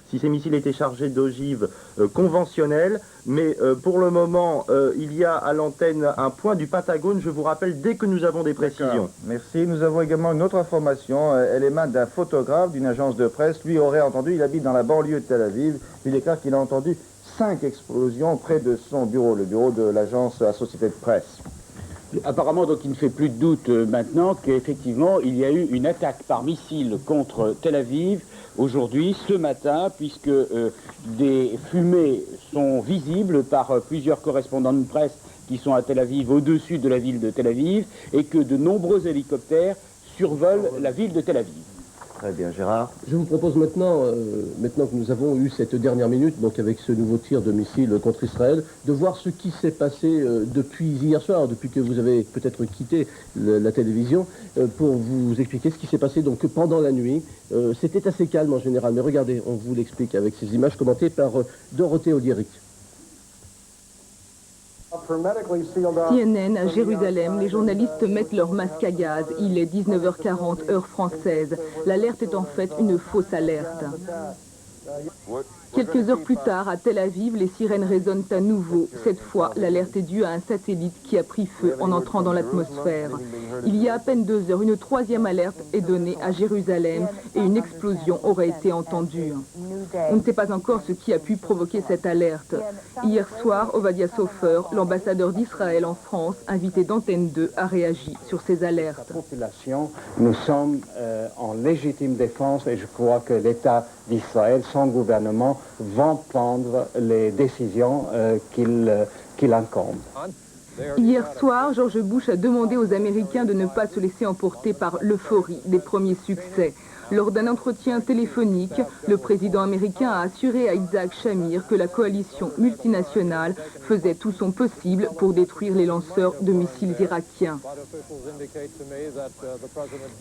si ces missiles étaient chargés d'ogives conventionnelles. Mais pour le moment, il y a à l'antenne un point du Pentagone. Je vous rappelle dès que nous avons des précisions. Merci. Nous avons également une autre information. Elle émane d'un photographe d'une agence de presse. Lui aurait entendu, il habite dans la banlieue de Tel Aviv. Il déclare qu'il a entendu 5 explosions près de son bureau, le bureau de l'agence Associated Press. Apparemment, donc, il ne fait plus de doute maintenant qu'effectivement, il y a eu une attaque par missile contre Tel Aviv aujourd'hui, ce matin, puisque des fumées sont visibles par plusieurs correspondants de presse qui sont à Tel Aviv, au-dessus de la ville de Tel Aviv, et que de nombreux hélicoptères survolent la ville de Tel Aviv. Très bien, Gérard. Je vous propose maintenant, maintenant que nous avons eu cette dernière minute, donc avec ce nouveau tir de missile contre Israël, de voir ce qui s'est passé depuis hier soir, depuis que vous avez peut-être quitté la télévision, pour vous expliquer ce qui s'est passé donc pendant la nuit. C'était assez calme en général, mais regardez, on vous l'explique avec ces images commentées par Dorothée Odieric. CNN à Jérusalem, les journalistes mettent leur masque à gaz. Il est 19h40, heure française. L'alerte est en fait une fausse alerte. Quelques heures plus tard, à Tel Aviv, les sirènes résonnent à nouveau. Cette fois, l'alerte est due à un satellite qui a pris feu en entrant dans l'atmosphère. Il y a à peine 2 heures, une troisième alerte est donnée à Jérusalem et une explosion aurait été entendue. On ne sait pas encore ce qui a pu provoquer cette alerte. Hier soir, Ovadia Sofer, l'ambassadeur d'Israël en France, invité d'Antenne 2, a réagi sur ces alertes. Nous sommes en légitime défense et je crois que l'État d'Israël, son gouvernement, vont prendre les décisions qu'il incombe. Hier soir, George Bush a demandé aux Américains de ne pas se laisser emporter par l'euphorie des premiers succès. Lors d'un entretien téléphonique, le président américain a assuré à Isaac Shamir que la coalition multinationale faisait tout son possible pour détruire les lanceurs de missiles irakiens.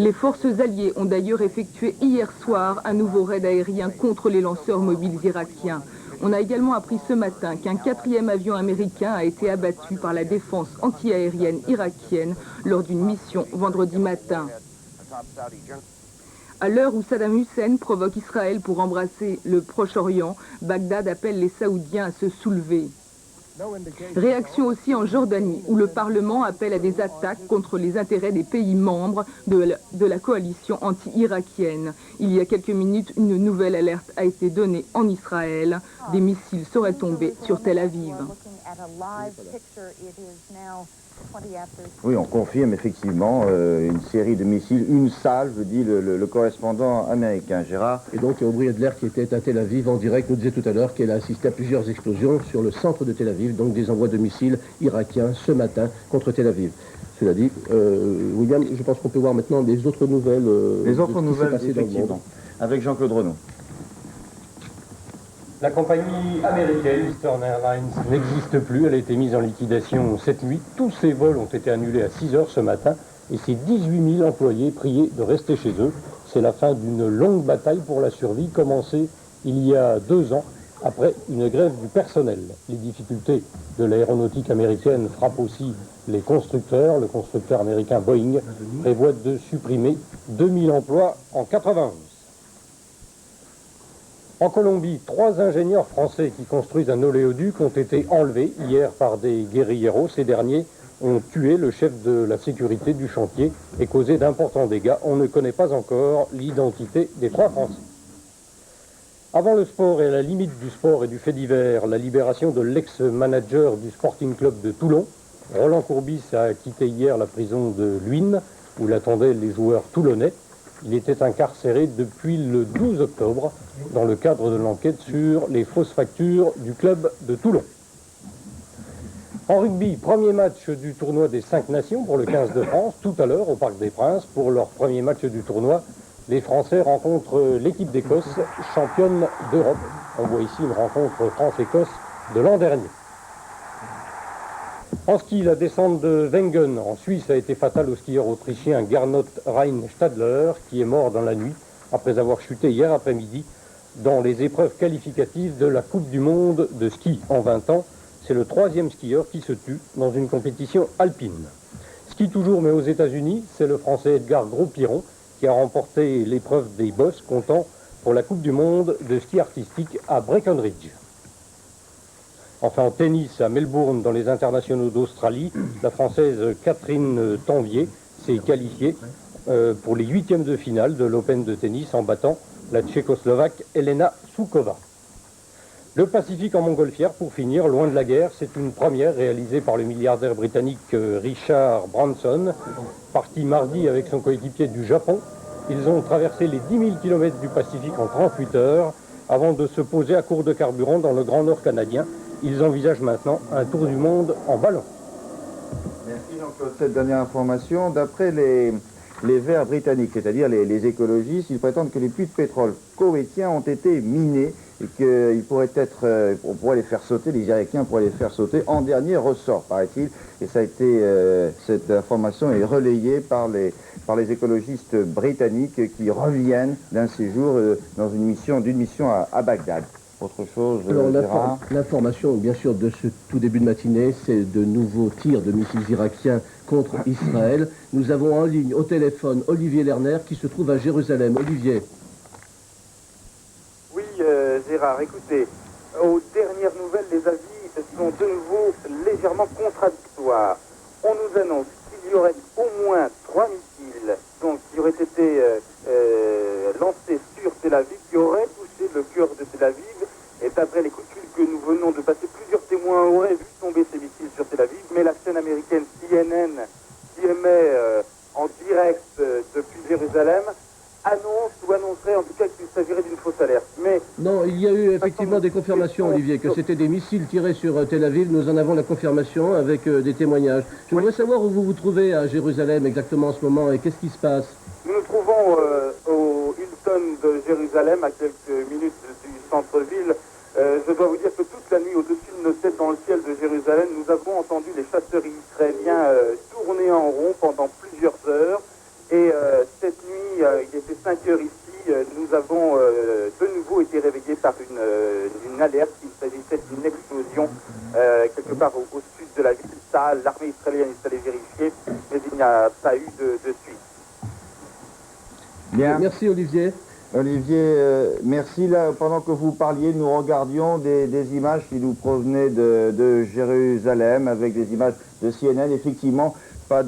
Les forces alliées ont d'ailleurs effectué hier soir un nouveau raid aérien contre les lanceurs mobiles irakiens. On a également appris ce matin qu'un 4e avion américain a été abattu par la défense antiaérienne irakienne lors d'une mission vendredi matin. À l'heure où Saddam Hussein provoque Israël pour embrasser le Proche-Orient, Bagdad appelle les Saoudiens à se soulever. Réaction aussi en Jordanie, où le Parlement appelle à des attaques contre les intérêts des pays membres de la coalition anti-irakienne. Il y a quelques minutes, une nouvelle alerte a été donnée en Israël. Des missiles seraient tombés sur Tel Aviv. Oui, on confirme effectivement une série de missiles, une salve, dit le correspondant américain. Gérard. Et donc Aubry Adler, qui était à Tel Aviv en direct, nous disait tout à l'heure qu'elle a assisté à plusieurs explosions sur le centre de Tel Aviv, donc des envois de missiles irakiens ce matin contre Tel Aviv. Cela dit, William, je pense qu'on peut voir maintenant les autres nouvelles. Les autres nouvelles, effectivement, avec Jean-Claude Renaud. La compagnie américaine Eastern Airlines n'existe plus, elle a été mise en liquidation cette nuit. Tous ses vols ont été annulés à 6 heures ce matin et ses 18 000 employés priés de rester chez eux. C'est la fin d'une longue bataille pour la survie commencée il y a 2 ans après une grève du personnel. Les difficultés de l'aéronautique américaine frappent aussi les constructeurs. Le constructeur américain Boeing prévoit de supprimer 2000 emplois en 91. En Colombie, 3 ingénieurs français qui construisent un oléoduc ont été enlevés hier par des guérilleros. Ces derniers ont tué le chef de la sécurité du chantier et causé d'importants dégâts. On ne connaît pas encore l'identité des 3 Français. Avant le sport et à la limite du sport et du fait divers, la libération de l'ex-manager du Sporting Club de Toulon. Roland Courbis a quitté hier la prison de Luynes, où l'attendaient les joueurs toulonnais. Il était incarcéré depuis le 12 octobre dans le cadre de l'enquête sur les fausses factures du club de Toulon. En rugby, premier match du tournoi des 5 nations pour le 15 de France, tout à l'heure au Parc des Princes. Pour leur premier match du tournoi, les Français rencontrent l'équipe d'Écosse, championne d'Europe. On voit ici une rencontre France-Écosse de l'an dernier. En ski, la descente de Wengen en Suisse a été fatale au skieur autrichien Gernot Rheinstadler, qui est mort dans la nuit après avoir chuté hier après-midi dans les épreuves qualificatives de la Coupe du Monde de ski en 20 ans. C'est le 3e skieur qui se tue dans une compétition alpine. Ski toujours, mais aux États-Unis, c'est le Français Edgar Gros-Piron qui a remporté l'épreuve des bosses, comptant pour la Coupe du Monde de ski artistique à Breckenridge. Enfin, en tennis, à Melbourne, dans les internationaux d'Australie, la Française Catherine Tanvier s'est qualifiée pour les 8e de finale de l'Open de tennis en battant la Tchécoslovaque Elena Soukova. Le Pacifique en montgolfière, pour finir, loin de la guerre, c'est une première réalisée par le milliardaire britannique Richard Branson, parti mardi avec son coéquipier du Japon. Ils ont traversé les 10 000 km du Pacifique en 38 heures avant de se poser à court de carburant dans le Grand Nord canadien. Ils envisagent maintenant un tour du monde en ballon. Merci Jean-Claude. Cette dernière information, d'après les Verts britanniques, c'est-à-dire les écologistes, ils prétendent que les puits de pétrole koweïtiens ont été minés et qu'ils pourraient être, on pourrait les faire sauter, les Irakiens pourraient les faire sauter en dernier ressort, paraît-il. Et ça a été, cette information est relayée par les écologistes britanniques qui reviennent d'un séjour d'une mission à Bagdad. Autre chose, Alors l'information, bien sûr, de ce tout début de matinée, c'est de nouveaux tirs de missiles irakiens contre Israël. Nous avons en ligne au téléphone Olivier Lerner qui se trouve à Jérusalem. Olivier. Oui, Gérard, écoutez, aux dernières nouvelles, les avis sont de nouveau légèrement contradictoires. On nous annonce qu'il y aurait au moins 3 missiles qui auraient été lancés sur Tel Aviv, qui auraient touché le cœur de Tel Aviv. Et d'après les calculs que nous venons de passer, plusieurs témoins auraient vu tomber ces missiles sur Tel Aviv, mais la chaîne américaine CNN, qui émet en direct depuis Jérusalem, annoncerait en tout cas qu'il s'agirait d'une fausse alerte. Mais non, il y a eu effectivement des confirmations, Olivier, que c'était des missiles tirés sur Tel Aviv. Nous en avons la confirmation avec des témoignages. Je voudrais savoir où vous vous trouvez à Jérusalem exactement en ce moment et qu'est-ce qui se passe. Nous nous trouvons au Hilton de Jérusalem, à quelques minutes du centre-ville. Je dois vous dire que toute la nuit, au-dessus de nos têtes dans le ciel de Jérusalem, nous avons entendu les chasseurs israéliens tourner en rond pendant plusieurs heures. Et cette nuit, il était 5 heures ici, nous avons de nouveau été réveillés par une alerte. Il s'agissait d'une explosion quelque part au sud de la ville. Ça, l'armée israélienne est allée vérifier, mais il n'y a pas eu de suite. Bien. Merci Olivier. Olivier, merci. Là, pendant que vous parliez, nous regardions des images qui nous provenaient de Jérusalem, avec des images de CNN. Effectivement, pas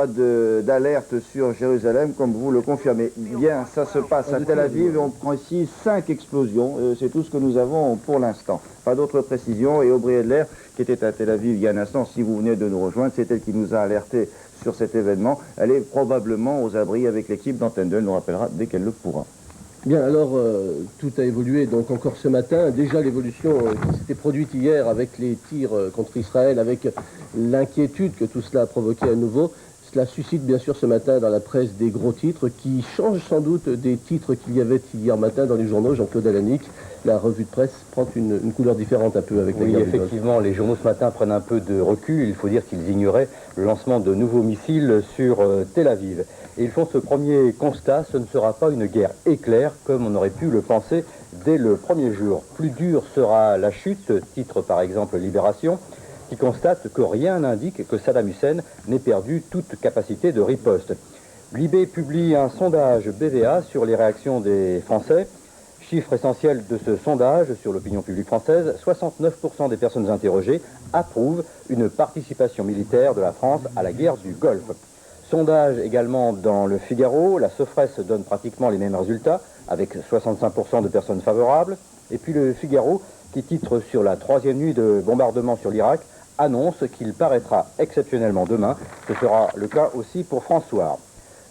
d'alerte sur Jérusalem, comme vous le confirmez. Bien, ça se passe à Tel Aviv et on prend ici 5 explosions. C'est tout ce que nous avons pour l'instant. Pas d'autres précisions. Et Aubry Edler, qui était à Tel Aviv il y a un instant, si vous venez de nous rejoindre, c'est elle qui nous a alerté sur cet événement. Elle est probablement aux abris avec l'équipe d'Antenne 2. Elle nous rappellera dès qu'elle le pourra. Bien, alors, tout a évolué donc encore ce matin. Déjà, l'évolution qui s'était produite hier avec les tirs contre Israël, avec l'inquiétude que tout cela a provoqué à nouveau, cela suscite bien sûr ce matin dans la presse des gros titres qui changent sans doute des titres qu'il y avait hier matin dans les journaux. Jean-Claude Alanic, la revue de presse prend une couleur différente un peu avec la guerre du Golfe. Effectivement, les journaux ce matin prennent un peu de recul. Il faut dire qu'ils ignoraient le lancement de nouveaux missiles sur Tel Aviv. Et ils font ce premier constat, ce ne sera pas une guerre éclair comme on aurait pu le penser dès le premier jour. Plus dure sera la chute, titre par exemple Libération, qui constate que rien n'indique que Saddam Hussein n'ait perdu toute capacité de riposte. Libé publie un sondage BVA sur les réactions des Français. Chiffre essentiel de ce sondage sur l'opinion publique française, 69% des personnes interrogées approuvent une participation militaire de la France à la guerre du Golfe. Sondage également dans le Figaro, la Sofres donne pratiquement les mêmes résultats, avec 65% de personnes favorables. Et puis le Figaro, qui titre sur la 3e nuit de bombardement sur l'Irak, annonce qu'il paraîtra exceptionnellement demain. Ce sera le cas aussi pour François.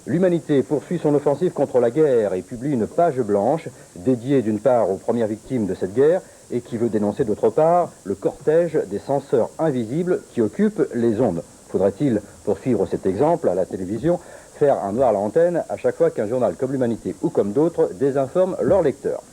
L'Humanité poursuit son offensive contre la guerre et publie une page blanche dédiée d'une part aux premières victimes de cette guerre et qui veut dénoncer d'autre part le cortège des censeurs invisibles qui occupent les ondes. Faudrait-il, pour suivre cet exemple à la télévision, faire un noir à l'antenne à chaque fois qu'un journal comme l'Humanité ou comme d'autres désinforme leurs lecteurs.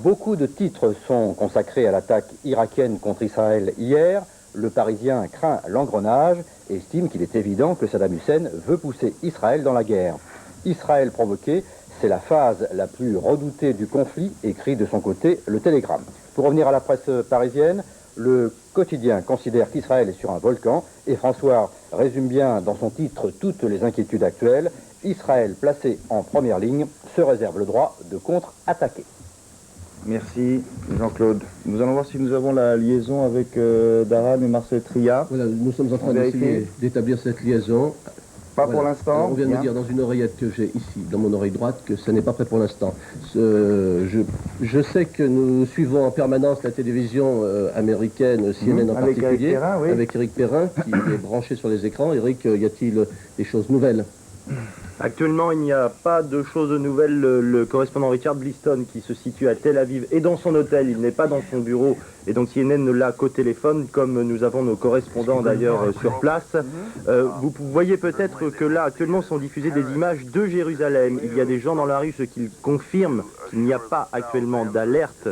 Beaucoup de titres sont consacrés à l'attaque irakienne contre Israël hier. Le Parisien craint l'engrenage et estime qu'il est évident que Saddam Hussein veut pousser Israël dans la guerre. Israël provoqué, c'est la phase la plus redoutée du conflit, écrit de son côté le Télégramme. Pour revenir à la presse parisienne, le quotidien considère qu'Israël est sur un volcan et François résume bien dans son titre toutes les inquiétudes actuelles Israël, placé en première ligne, se réserve le droit de contre-attaquer. Merci Jean-Claude. Nous allons voir si nous avons la liaison avec Daran et Marcel Tria. Voilà, nous sommes en train d'essayer d'établir cette liaison. Pas pour l'instant. On vient de me dire dans une oreillette que j'ai ici, dans mon oreille droite, que ça n'est pas prêt pour l'instant. Je sais que nous suivons en permanence la télévision américaine, CNN en avec particulier, Eric Perrin, oui. avec Eric Perrin, qui est branché sur les écrans. Eric, y a-t-il des choses nouvelles? Actuellement, il n'y a pas de choses nouvelles. Le correspondant Richard Bliston, qui se situe à Tel Aviv, est dans son hôtel, il n'est pas dans son bureau, et donc CNN ne l'a qu'au téléphone, comme nous avons nos correspondants d'ailleurs sur place. Vous voyez peut-être que là, actuellement, sont diffusées des images de Jérusalem. Il y a des gens dans la rue, ce qui confirme qu'il n'y a pas actuellement d'alerte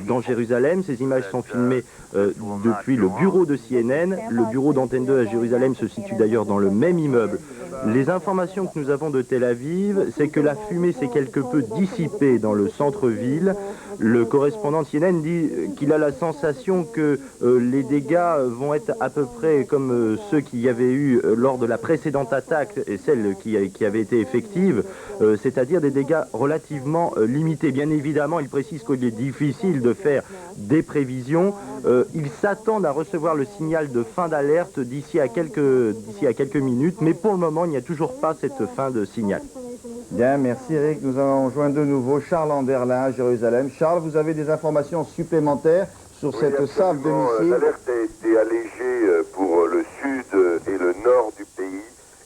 dans Jérusalem. Ces images sont filmées depuis le bureau de CNN. Le bureau d'Antenne 2 à Jérusalem se situe d'ailleurs dans le même immeuble. Les informations que nous avons de Tel Aviv, c'est que la fumée s'est quelque peu dissipée dans le centre-ville. Le correspondant de CNN dit qu'il a la sensation que les dégâts vont être à peu près comme ceux qu'il y avait eu lors de la précédente attaque et celle qui avait été effective, c'est-à-dire des dégâts relativement limités. Bien évidemment, il précise qu'il est difficile de faire des prévisions. Ils s'attendent à recevoir le signal de fin d'alerte d'ici à quelques minutes, mais pour le moment, il n'y a toujours pas cette fin de signal. Bien, merci Eric. Nous allons joindre de nouveau Charles Anderlin à Jérusalem. Charles, vous avez des informations supplémentaires sur cette salve de missiles? L'alerte a été allégée pour le sud et le nord du pays.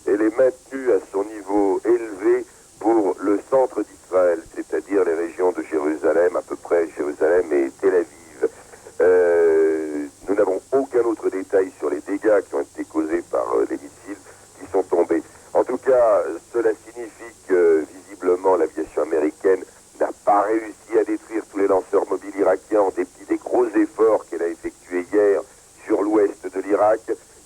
Elle est maintenue à son niveau élevé pour le centre d'Israël, c'est-à-dire les régions de Jérusalem, à peu près Jérusalem et Tel Aviv. Nous n'avons aucun autre détail sur les dégâts qui ont été causés par les missiles qui sont tombés. En tout cas, cela signifie que visiblement l'aviation américaine n'a pas réussi à détruire tous les lanceurs mobiles irakiens en dépit des gros efforts qu'elle a effectués hier sur l'ouest de l'Irak.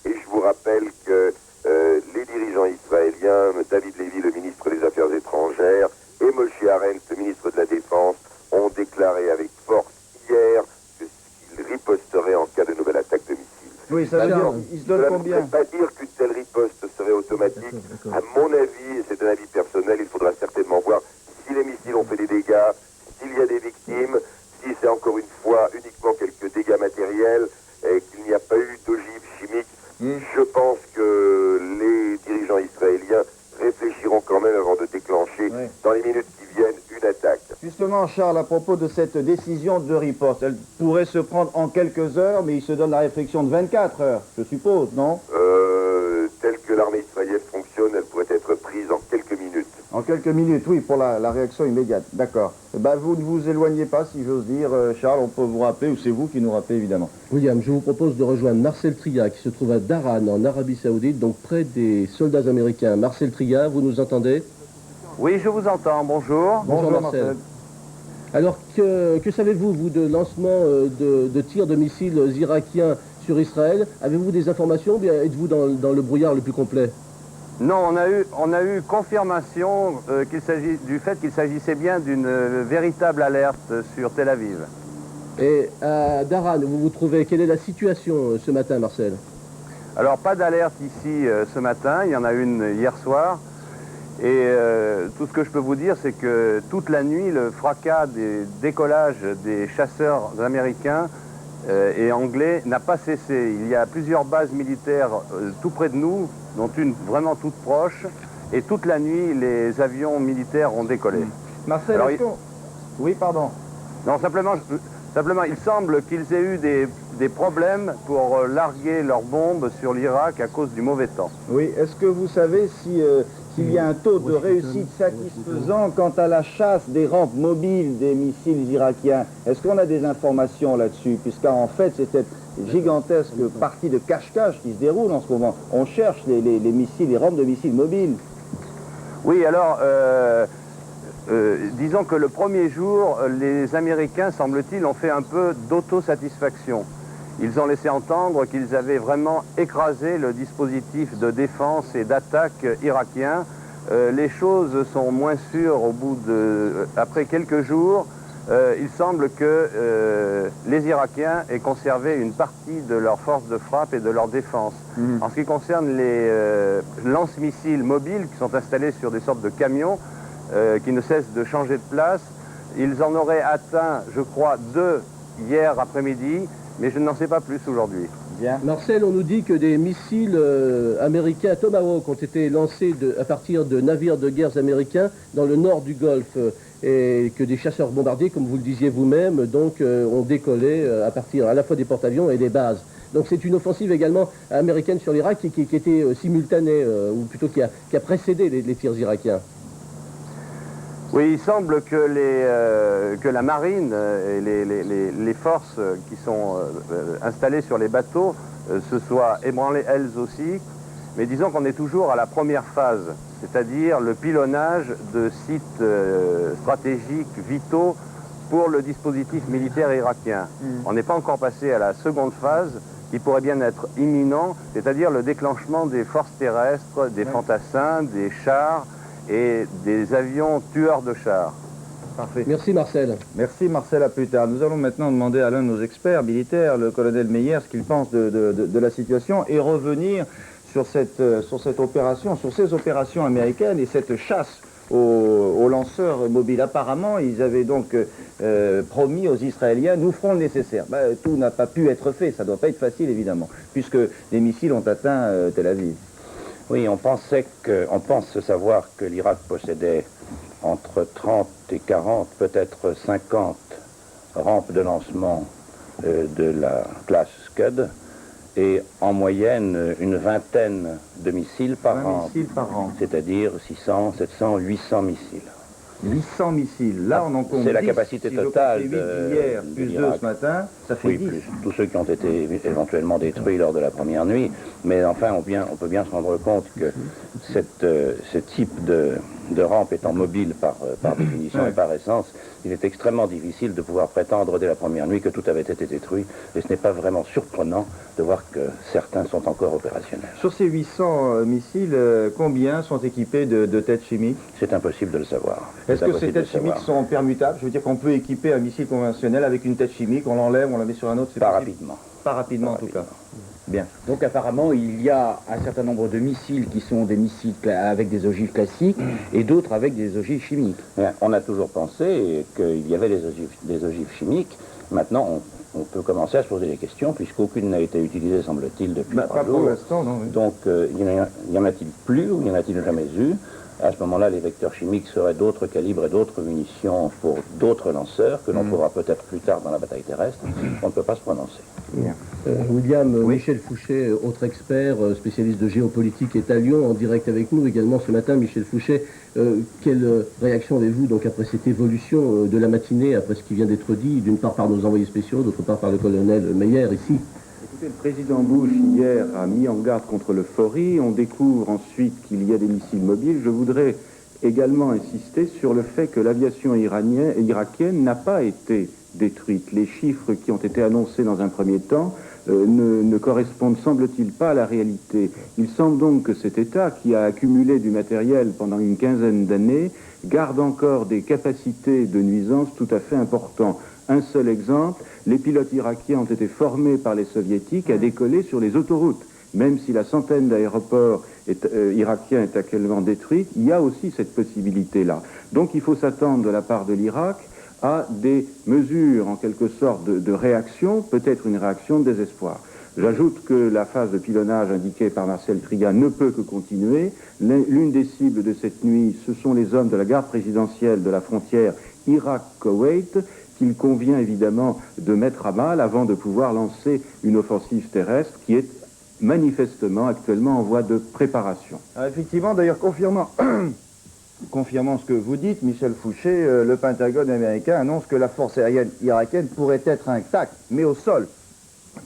Et je vous rappelle que les dirigeants israéliens, David Levy, le ministre des Affaires étrangères, et Moshe Arendt, le ministre de la Défense, ont déclaré avec force hier qu'ils riposteraient en cas de nouvelle attaque de missiles. Oui, ça veut dire, ils se donnent combien? Ça ne veut pas dire qu'une telle riposte serait automatique. À mon avis, et c'est un avis personnel, il faudra certainement voir si les missiles ont fait des dégâts, s'il y a des victimes, si c'est encore une fois uniquement quelques dégâts matériels et qu'il n'y a pas eu d'ogive chimique. Je pense que les dirigeants israéliens réfléchiront quand même avant de déclencher, dans les minutes qui viennent, une attaque. Justement, Charles, à propos de cette décision de riposte, elle pourrait se prendre en quelques heures, mais il se donne la réflexion de 24 heures, je suppose, non? Telle que l'armée israélienne fonctionne, elle pourrait être prise en quelques minutes. En quelques minutes, oui, pour la réaction immédiate, d'accord. Vous ne vous éloignez pas, si j'ose dire, Charles, on peut vous rappeler, ou c'est vous qui nous rappelez, évidemment. William, je vous propose de rejoindre Marcel Tria, qui se trouve à Daran, en Arabie Saoudite, donc près des soldats américains. Marcel Tria, vous nous entendez? Oui, je vous entends, bonjour. Bonjour Marcel. Alors, que savez-vous, vous, de lancement de tirs de missiles irakiens sur Israël? Avez-vous des informations ou bien êtes-vous dans le brouillard le plus complet? Non, on a eu confirmation du fait qu'il s'agissait bien d'une véritable alerte sur Tel Aviv. Et à Daran, vous vous trouvez, quelle est la situation ce matin, Marcel? Alors, pas d'alerte ici ce matin, il y en a une hier soir. Et tout ce que je peux vous dire, c'est que toute la nuit, le fracas des décollages des chasseurs américains et anglais n'a pas cessé. Il y a plusieurs bases militaires tout près de nous, dont une vraiment toute proche, et toute la nuit, les avions militaires ont décollé. Marcel, oui, pardon. Non, simplement, il semble qu'ils aient eu des problèmes pour larguer leurs bombes sur l'Irak à cause du mauvais temps. Oui, est-ce que vous savez s'il y a un taux de réussite satisfaisant quant à la chasse des rampes mobiles des missiles irakiens? Est-ce qu'on a des informations là-dessus? Puisqu'en fait, c'est cette gigantesque partie de cache-cache qui se déroule en ce moment. On cherche les missiles, les rampes de missiles mobiles. Oui, alors, disons que le premier jour, les Américains, semble-t-il, ont fait un peu d'autosatisfaction. Ils ont laissé entendre qu'ils avaient vraiment écrasé le dispositif de défense et d'attaque irakien. Les choses sont moins sûres après quelques jours. il semble que les Irakiens aient conservé une partie de leur force de frappe et de leur défense. En ce qui concerne les lance-missiles mobiles qui sont installés sur des sortes de camions qui ne cessent de changer de place, ils en auraient atteint, je crois, 2 hier après-midi, mais je n'en sais pas plus aujourd'hui. Bien. Marcel, on nous dit que des missiles américains Tomahawk ont été lancés à partir de navires de guerre américains dans le nord du Golfe et que des chasseurs bombardiers, comme vous le disiez vous-même, donc ont décollé à partir à la fois des porte-avions et des bases. Donc c'est une offensive également américaine sur l'Irak qui était simultanée, ou plutôt qui a précédé les tirs irakiens. Oui, il semble que la marine et les forces qui sont installées sur les bateaux se soient ébranlées elles aussi, mais disons qu'on est toujours à la première phase, c'est-à-dire le pilonnage de sites stratégiques vitaux pour le dispositif militaire irakien. On n'est pas encore passé à la seconde phase, qui pourrait bien être imminent, c'est-à-dire le déclenchement des forces terrestres, des fantassins, des chars, et des avions tueurs de chars. Parfait. Merci Marcel. Merci Marcel, à plus tard. Nous allons maintenant demander à l'un de nos experts militaires, le colonel Meyer, ce qu'il pense de la situation et revenir sur cette opération, sur ces opérations américaines et cette chasse aux lanceurs mobiles. Apparemment, ils avaient donc promis aux Israéliens, nous ferons le nécessaire. Tout n'a pas pu être fait, ça ne doit pas être facile évidemment, puisque les missiles ont atteint Tel Aviv. Oui, on pense savoir que l'Irak possédait entre 30 et 40, peut-être 50 rampes de lancement de la classe Scud et en moyenne une vingtaine de missiles par an. C'est-à-dire 600, 700, 800 missiles. 800 missiles. Là, on en compte 10. C'est la capacité totale hier, plus 2 ce matin, ça fait 10. Plus tous ceux qui ont été éventuellement détruits lors de la première nuit. Mais enfin, on peut bien se rendre compte que ce type de rampe étant mobile par définition et par essence, il est extrêmement difficile de pouvoir prétendre dès la première nuit que tout avait été détruit. Et ce n'est pas vraiment surprenant de voir que certains sont encore opérationnels. Sur ces 800 missiles, combien sont équipés de têtes chimiques? C'est impossible de le savoir. Est-ce que ces têtes chimiques sont permutables? Je veux dire qu'on peut équiper un missile conventionnel avec une tête chimique, on l'enlève, on la met sur un autre, c'est pas possible? rapidement. Pas rapidement en tout cas. Bien. Donc apparemment, il y a un certain nombre de missiles qui sont des missiles avec des ogives classiques et d'autres avec des ogives chimiques. On a toujours pensé qu'il y avait des ogives chimiques. Maintenant, on peut commencer à se poser des questions, puisqu'aucune n'a été utilisée, semble-t-il, depuis 3 jours. Pour l'instant, non. Oui. Donc, y en a-t-il plus ou y en a-t-il jamais eu? À ce moment-là, les vecteurs chimiques seraient d'autres calibres et d'autres munitions pour d'autres lanceurs que l'on pourra peut-être plus tard dans la bataille terrestre. On ne peut pas se prononcer. William, Michel Fouché, autre expert, spécialiste de géopolitique, est à Lyon en direct avec nous également ce matin. Michel Fouché, quelle réaction avez-vous donc après cette évolution de la matinée, après ce qui vient d'être dit, d'une part par nos envoyés spéciaux, d'autre part par le colonel Meyer ici? Écoutez, le président Bush hier a mis en garde contre l'euphorie. On découvre ensuite qu'il y a des missiles mobiles. Je voudrais également insister sur le fait que l'aviation irakienne n'a pas été détruite. Les chiffres qui ont été annoncés dans un premier temps ne correspondent, semble-t-il, pas à la réalité. Il semble donc que cet État, qui a accumulé du matériel pendant une quinzaine d'années, garde encore des capacités de nuisance tout à fait importantes. Un seul exemple, les pilotes irakiens ont été formés par les soviétiques à décoller sur les autoroutes. Même si la centaine d'aéroports irakiens est actuellement détruite, il y a aussi cette possibilité-là. Donc il faut s'attendre de la part de l'Irak à des mesures en quelque sorte de réaction, peut-être une réaction de désespoir. J'ajoute que la phase de pilonnage indiquée par Marcel Triga ne peut que continuer. L'une des cibles de cette nuit, ce sont les hommes de la garde présidentielle de la frontière Irak-Koweït, qu'il convient évidemment de mettre à mal avant de pouvoir lancer une offensive terrestre qui est manifestement actuellement en voie de préparation. Alors effectivement, d'ailleurs, confirmant ce que vous dites, Michel Fouché, le Pentagone américain annonce que la force aérienne irakienne pourrait être intacte, mais au sol,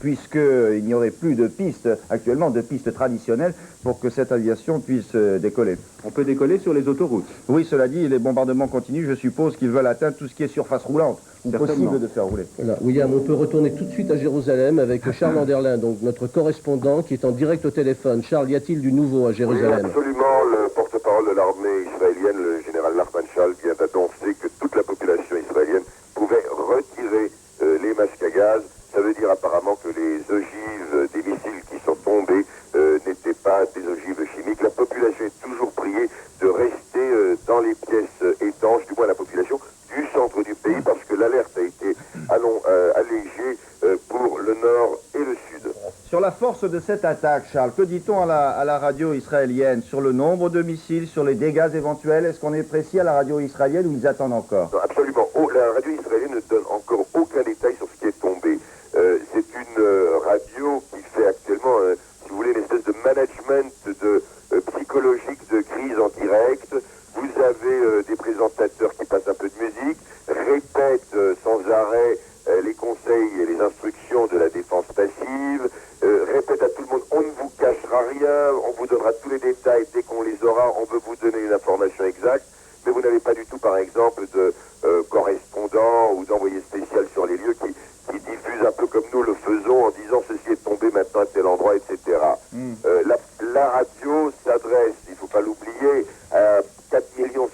puisqu'il n'y aurait plus de pistes, actuellement de pistes traditionnelles, pour que cette aviation puisse décoller. On peut décoller sur les autoroutes. Oui, cela dit, les bombardements continuent, je suppose qu'ils veulent atteindre tout ce qui est surface roulante, ou possible de faire rouler. Voilà. William, on peut retourner tout de suite à Jérusalem avec Charles Anderlin, donc notre correspondant qui est en direct au téléphone. Charles, y a-t-il du nouveau à Jérusalem? Oui, absolument. Le porte-parole de l'armée israélienne, le général Nachman Shal, vient d'annoncer que toute la population israélienne pouvait légers pour le nord et le sud. Sur la force de cette attaque, Charles, que dit-on à la radio israélienne sur le nombre de missiles, sur les dégâts éventuels? Est-ce qu'on est précis à la radio israélienne ou ils attendent encore? Non, absolument. La radio israélienne ne donne encore aucun détail sur ce qui est tombé. C'est une radio qui fait actuellement, si vous voulez, une espèce de management psychologique de crise en direct. Vous avez des présentateurs qui passent un peu de musique, répètent sans arrêt les conseils et les instructions de la défense passive, répètent à tout le monde, on ne vous cachera rien, on vous donnera tous les détails dès qu'on les aura, on veut vous donner une information exacte, mais vous n'avez pas du tout, par exemple, de correspondant ou d'envoyé spécial sur les lieux qui diffusent un peu comme nous le faisons en disant ceci est tombé maintenant à tel endroit, etc. La radio s'adresse, il ne faut pas l'oublier, à 4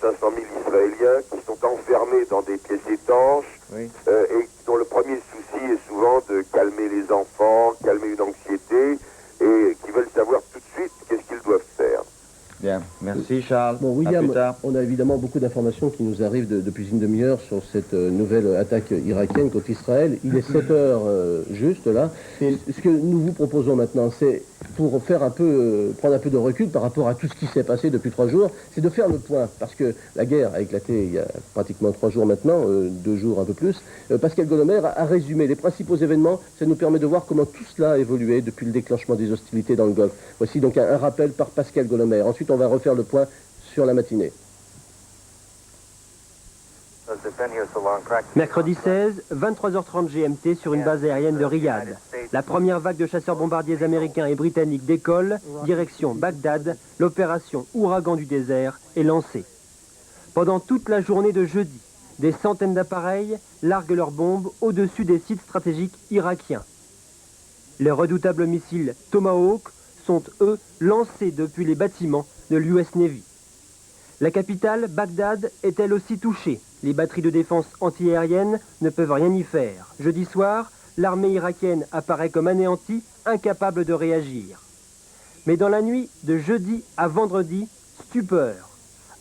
500 000 Israéliens qui sont enfermés dans des pièces étanches et dont le premier souci est souvent de calmer les enfants, calmer une anxiété et qui veulent savoir tout de suite qu'est-ce qu'ils doivent faire. Bien, merci Charles. Bon, William, on a évidemment beaucoup d'informations qui nous arrivent depuis une demi-heure sur cette nouvelle attaque irakienne contre Israël. Il est 7 heures juste là. Ce que nous vous proposons maintenant, c'est pour faire prendre un peu de recul par rapport à tout ce qui s'est passé depuis 3 jours, c'est de faire le point, parce que la guerre a éclaté il y a pratiquement 3 jours maintenant, 2 jours un peu plus. Pascal Golomer a résumé les principaux événements, ça nous permet de voir comment tout cela a évolué depuis le déclenchement des hostilités dans le Golfe. Voici donc un rappel par Pascal Golomer. Ensuite, on va refaire le point sur la matinée. Mercredi 16, 23h30 GMT sur une base aérienne de Riyad. La première vague de chasseurs bombardiers américains et britanniques décolle, direction Bagdad. L'opération Ouragan du désert est lancée. Pendant toute la journée de jeudi, des centaines d'appareils larguent leurs bombes au-dessus des sites stratégiques irakiens. Les redoutables missiles Tomahawk sont, eux, lancés depuis les bâtiments de l'US Navy. La capitale, Bagdad, est elle aussi touchée. Les batteries de défense antiaérienne ne peuvent rien y faire. Jeudi soir, l'armée irakienne apparaît comme anéantie, incapable de réagir. Mais dans la nuit de jeudi à vendredi, stupeur.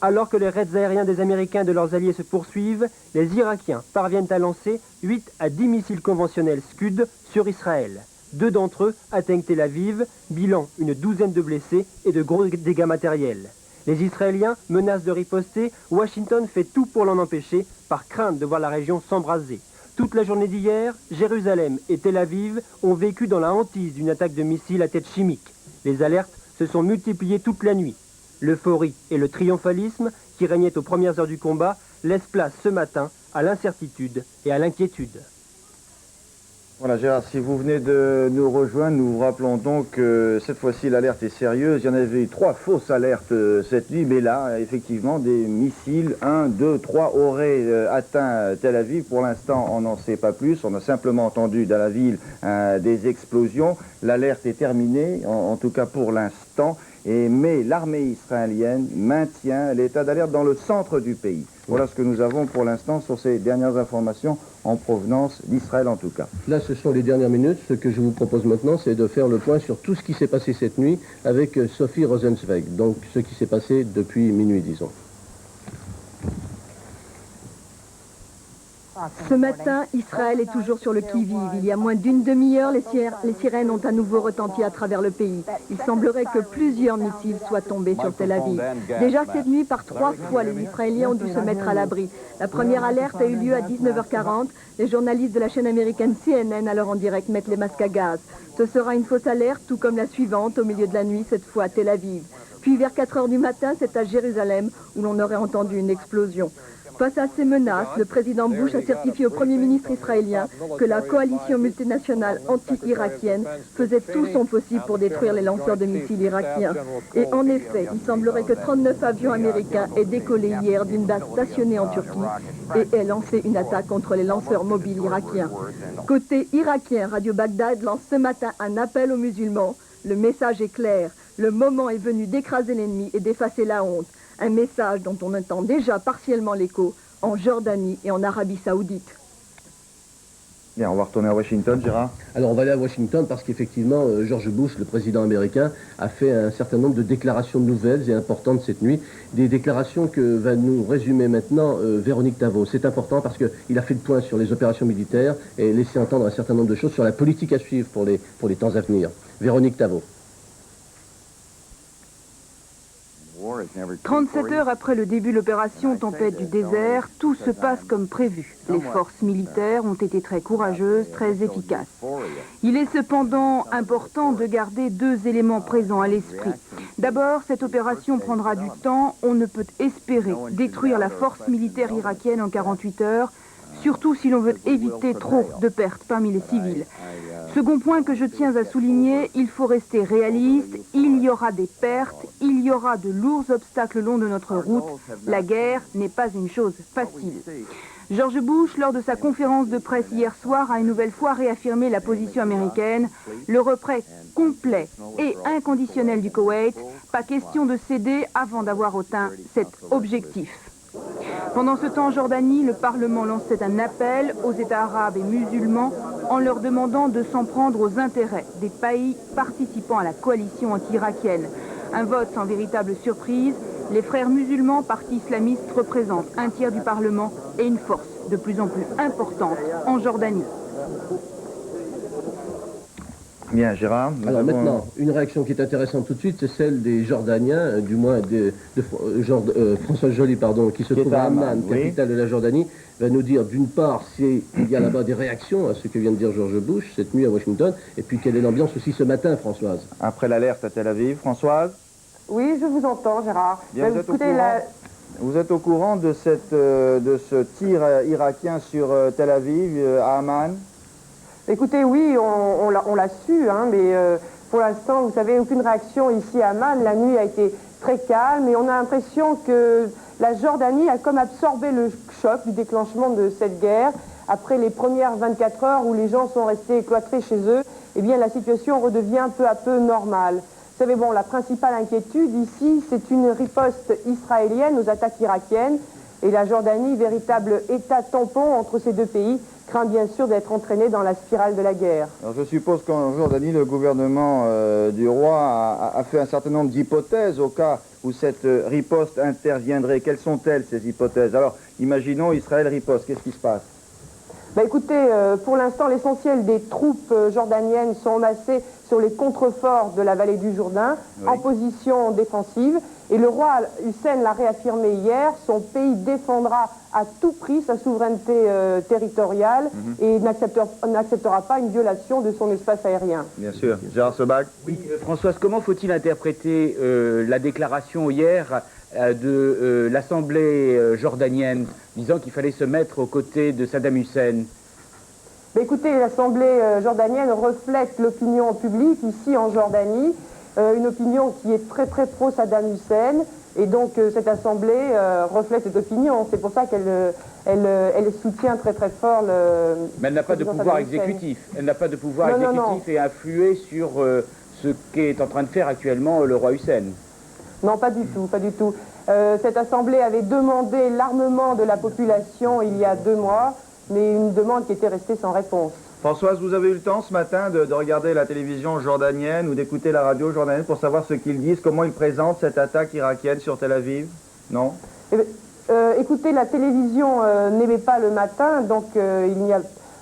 Alors que les raids aériens des Américains et de leurs alliés se poursuivent, les Irakiens parviennent à lancer 8 à 10 missiles conventionnels Scud sur Israël. 2 d'entre eux atteignent Tel Aviv, bilan une douzaine de blessés et de gros dégâts matériels. Les Israéliens menacent de riposter, Washington fait tout pour l'en empêcher, par crainte de voir la région s'embraser. Toute la journée d'hier, Jérusalem et Tel Aviv ont vécu dans la hantise d'une attaque de missiles à tête chimique. Les alertes se sont multipliées toute la nuit. L'euphorie et le triomphalisme, qui régnaient aux premières heures du combat, laissent place ce matin à l'incertitude et à l'inquiétude. Voilà Gérard, si vous venez de nous rejoindre, nous vous rappelons donc que cette fois-ci l'alerte est sérieuse. Il y en avait eu 3 fausses alertes cette nuit, mais là, effectivement, des missiles, 1, 2, 3, auraient atteint Tel Aviv. Pour l'instant, on n'en sait pas plus. On a simplement entendu dans la ville des explosions. L'alerte est terminée, en tout cas pour l'instant. Mais l'armée israélienne maintient l'état d'alerte dans le centre du pays. Voilà ce que nous avons pour l'instant sur ces dernières informations en provenance d'Israël en tout cas. Là, ce sont les dernières minutes. Ce que je vous propose maintenant, c'est de faire le point sur tout ce qui s'est passé cette nuit avec Sophie Rosenzweig. Donc, ce qui s'est passé depuis minuit, disons. Ce matin, Israël est toujours sur le qui-vive. Il y a moins d'une demi-heure, les sirènes ont à nouveau retenti à travers le pays. Il semblerait que plusieurs missiles soient tombés sur Tel Aviv. Déjà cette nuit, par 3 fois, les Israéliens ont dû se mettre à l'abri. La première alerte a eu lieu à 19h40. Les journalistes de la chaîne américaine CNN, alors en direct, mettent les masques à gaz. Ce sera une fausse alerte, tout comme la suivante, au milieu de la nuit, cette fois à Tel Aviv. Puis vers 4 heures du matin, c'est à Jérusalem où l'on aurait entendu une explosion. Face à ces menaces, le président Bush a certifié au Premier ministre israélien que la coalition multinationale anti-irakienne faisait tout son possible pour détruire les lanceurs de missiles irakiens. Et en effet, il semblerait que 39 avions américains aient décollé hier d'une base stationnée en Turquie et aient lancé une attaque contre les lanceurs mobiles irakiens. Côté irakien, Radio Bagdad lance ce matin un appel aux musulmans. Le message est clair. Le moment est venu d'écraser l'ennemi et d'effacer la honte. Un message dont on entend déjà partiellement l'écho en Jordanie et en Arabie Saoudite. Bien, on va retourner à Washington, Gérard. Alors on va aller à Washington parce qu'effectivement, George Bush, le président américain, a fait un certain nombre de déclarations nouvelles et importantes cette nuit. Des déclarations que va nous résumer maintenant Véronique Tavo. C'est important parce qu'il a fait le point sur les opérations militaires et laissé entendre un certain nombre de choses sur la politique à suivre pour les temps à venir. Véronique Tavo. 37 heures après le début de l'opération Tempête du désert, tout se passe comme prévu. Les forces militaires ont été très courageuses, très efficaces. Il est cependant important de garder deux éléments présents à l'esprit. D'abord, cette opération prendra du temps. On ne peut espérer détruire la force militaire irakienne en 48 heures, surtout si l'on veut éviter trop de pertes parmi les civils. Second point que je tiens à souligner, il faut rester réaliste, il y aura des pertes, il y aura de lourds obstacles le long de notre route. La guerre n'est pas une chose facile. George Bush, lors de sa conférence de presse hier soir, a une nouvelle fois réaffirmé la position américaine, le retrait complet et inconditionnel du Koweït, pas question de céder avant d'avoir atteint cet objectif. Pendant ce temps, en Jordanie, le Parlement lançait un appel aux États arabes et musulmans en leur demandant de s'en prendre aux intérêts des pays participant à la coalition anti-irakienne. Un vote sans véritable surprise. Les frères musulmans, parti islamiste, représentent un tiers du Parlement et une force de plus en plus importante en Jordanie. Bien, Gérard. Alors maintenant, une réaction qui est intéressante tout de suite, c'est celle des Jordaniens, du moins François Joly, pardon, qui se trouve à Amman, capitale de la Jordanie, va nous dire d'une part s'il y a là-bas des réactions à ce que vient de dire George Bush cette nuit à Washington, et puis quelle est l'ambiance aussi ce matin, Françoise. Après l'alerte à Tel Aviv, Françoise. Oui, je vous entends, Gérard. Bien, vous êtes au courant de ce tir irakien sur Tel Aviv, à Amman? Écoutez, oui, on l'a su, hein, mais pour l'instant, vous savez, aucune réaction ici à Amman. La nuit a été très calme et on a l'impression que la Jordanie a comme absorbé le choc du déclenchement de cette guerre. Après les premières 24 heures où les gens sont restés cloîtrés chez eux, eh bien la situation redevient peu à peu normale. Vous savez, bon, la principale inquiétude ici, c'est une riposte israélienne aux attaques irakiennes. Et la Jordanie, véritable état tampon entre ces deux pays, craint bien sûr d'être entraîné dans la spirale de la guerre. Alors je suppose qu'en Jordanie, le gouvernement du roi a fait un certain nombre d'hypothèses au cas où cette riposte interviendrait. Quelles sont-elles, ces hypothèses? Alors, imaginons Israël riposte, qu'est-ce qui se passe? Écoutez, pour l'instant, l'essentiel des troupes jordaniennes sont massées sur les contreforts de la vallée du Jourdain, en position défensive. Et le roi Hussein l'a réaffirmé hier, son pays défendra à tout prix sa souveraineté territoriale et n'acceptera pas une violation de son espace aérien. Bien sûr. Gérard Sebag. Oui, Françoise, comment faut-il interpréter la déclaration hier de l'Assemblée jordanienne disant qu'il fallait se mettre aux côtés de Saddam Hussein? Écoutez, l'Assemblée jordanienne reflète l'opinion publique ici en Jordanie, une opinion qui est très très pro-Saddam Hussein, et donc cette Assemblée reflète cette opinion. C'est pour ça qu'elle soutient très très fort le... Mais elle n'a pas de pouvoir exécutif. Elle n'a pas de pouvoir exécutif et influer sur ce qu'est en train de faire actuellement le roi Hussein. Non, pas du tout, pas du tout. Cette Assemblée avait demandé l'armement de la population il y a 2 mois, mais une demande qui était restée sans réponse. Françoise, vous avez eu le temps ce matin de regarder la télévision jordanienne ou d'écouter la radio jordanienne pour savoir ce qu'ils disent, comment ils présentent cette attaque irakienne sur Tel Aviv? Non? Écoutez, la télévision n'émet pas le matin, donc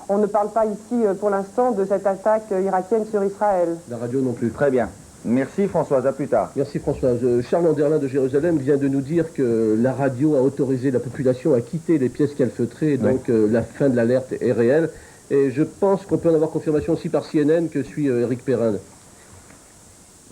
on ne parle pas ici pour l'instant de cette attaque irakienne sur Israël. La radio non plus. Très bien. Merci Françoise, à plus tard. Merci Françoise. Charles Anderlin de Jérusalem vient de nous dire que la radio a autorisé la population à quitter les pièces calfeutrées, donc la fin de l'alerte est réelle. Et je pense qu'on peut en avoir confirmation aussi par CNN que suit Eric Perrin.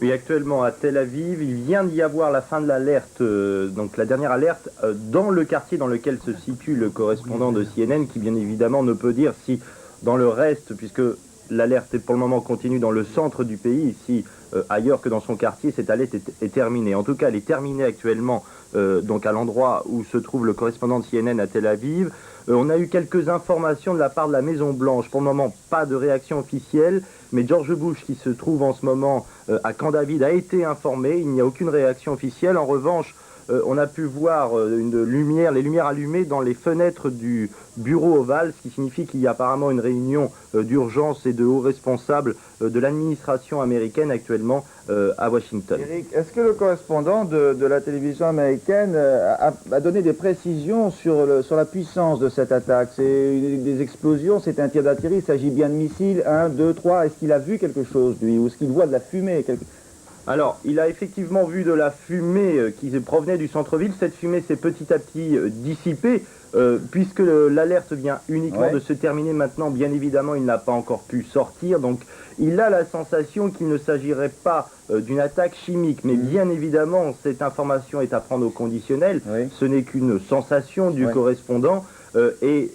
Oui, actuellement à Tel Aviv, il vient d'y avoir la fin de l'alerte, donc la dernière alerte, dans le quartier dans lequel se situe le correspondant de CNN, qui bien évidemment ne peut dire si dans le reste, puisque l'alerte est pour le moment continue dans le centre du pays, si ailleurs que dans son quartier, cette alerte est terminée. En tout cas, elle est terminée actuellement donc à l'endroit où se trouve le correspondant de CNN à Tel Aviv. On a eu quelques informations de la part de la Maison Blanche. Pour le moment, pas de réaction officielle, mais George Bush, qui se trouve en ce moment à Camp David, a été informé. Il n'y a aucune réaction officielle. En revanche, on a pu voir les lumières allumées dans les fenêtres du bureau ovale, ce qui signifie qu'il y a apparemment une réunion d'urgence et de hauts responsables de l'administration américaine actuellement à Washington. Eric, est-ce que le correspondant de la télévision américaine a donné des précisions sur la puissance de cette attaque? C'est des explosions, c'est un tir d'artillerie, il s'agit bien de missiles, 1, 2, 3, est-ce qu'il a vu quelque chose lui, ou est-ce qu'il voit de la fumée Alors, il a effectivement vu de la fumée qui provenait du centre-ville. Cette fumée s'est petit à petit dissipée, puisque l'alerte vient uniquement de se terminer maintenant. Bien évidemment, il n'a pas encore pu sortir, donc il a la sensation qu'il ne s'agirait pas d'une attaque chimique. Mais bien évidemment, cette information est à prendre au conditionnel. Ce n'est qu'une sensation du correspondant. Et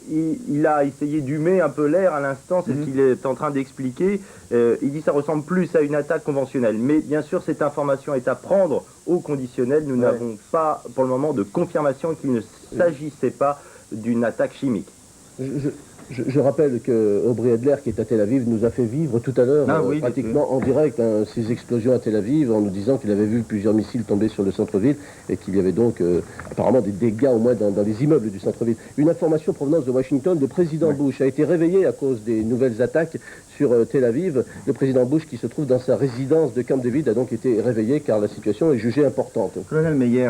il a essayé d'humer un peu l'air à l'instant, c'est ce qu'il est en train d'expliquer. Il dit que ça ressemble plus à une attaque conventionnelle. Mais bien sûr, cette information est à prendre au conditionnel. Nous n'avons pas pour le moment de confirmation qu'il ne s'agissait pas d'une attaque chimique. Je rappelle que Aubrey Adler, qui est à Tel Aviv, nous a fait vivre tout à l'heure, pratiquement en direct, ces explosions à Tel Aviv, en nous disant qu'il avait vu plusieurs missiles tomber sur le centre-ville et qu'il y avait donc apparemment des dégâts au moins dans les immeubles du centre-ville. Une information provenance de Washington, le président Bush a été réveillé à cause des nouvelles attaques sur Tel Aviv. Le président Bush, qui se trouve dans sa résidence de Camp David, a donc été réveillé car la situation est jugée importante. Colonel Meyer,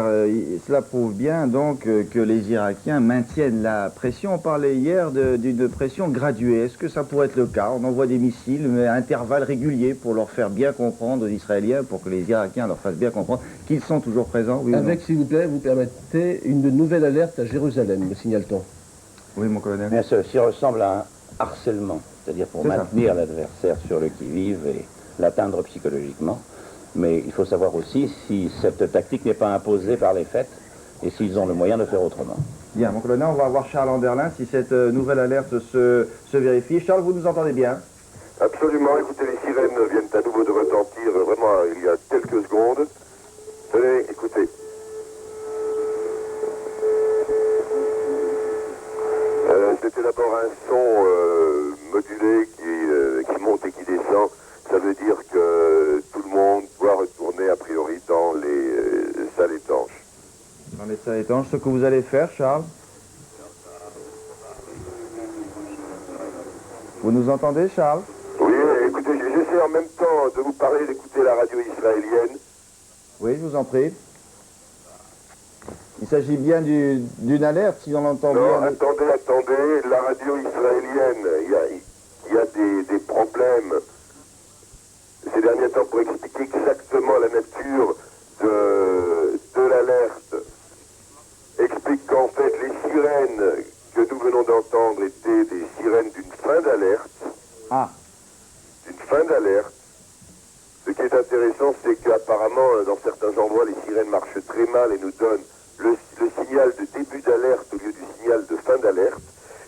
cela prouve bien donc que les Irakiens maintiennent la pression. On parlait hier d'une pression graduée. Est-ce que ça pourrait être le cas? On envoie des missiles, mais à intervalles réguliers pour leur faire bien comprendre aux Israéliens, pour que les Irakiens leur fassent bien comprendre qu'ils sont toujours présents. Oui, avec, s'il vous plaît, vous permettez une nouvelle alerte à Jérusalem, me signale-t-on. Oui, mon colonel. Mais ceci ressemble à un harcèlement, c'est-à-dire pour maintenir l'adversaire sur le qui-vive et l'atteindre psychologiquement. Mais il faut savoir aussi si cette tactique n'est pas imposée par les faits et s'ils ont le moyen de faire autrement. Bien, mon colonel, on va voir Charles Anderlin si cette nouvelle alerte se vérifie. Charles, vous nous entendez bien? Absolument, écoutez, les sirènes viennent à nouveau de retentir, vraiment, il y a quelques secondes. Tenez, écoutez. C'était d'abord un son modulé qui monte et qui descend. Ça veut dire que tout le monde doit retourner a priori dans les salles étanches. Dans les salles étanches, ce que vous allez faire, Charles? Vous nous entendez, Charles? Oui, écoutez, j'essaie en même temps de vous parler, d'écouter la radio israélienne. Oui, je vous en prie. Il s'agit bien d'une alerte, si on l'entend bien. Non, attendez, la radio israélienne, il y a des problèmes ces derniers temps pour expliquer exactement la nature de l'alerte. Explique qu'en fait, les sirènes que nous venons d'entendre étaient des sirènes d'une fin d'alerte. Ah. D'une fin d'alerte. Ce qui est intéressant, c'est qu'apparemment, dans certains endroits, les sirènes marchent très mal et nous donnent le signal de début d'alerte au lieu du signal de fin d'alerte.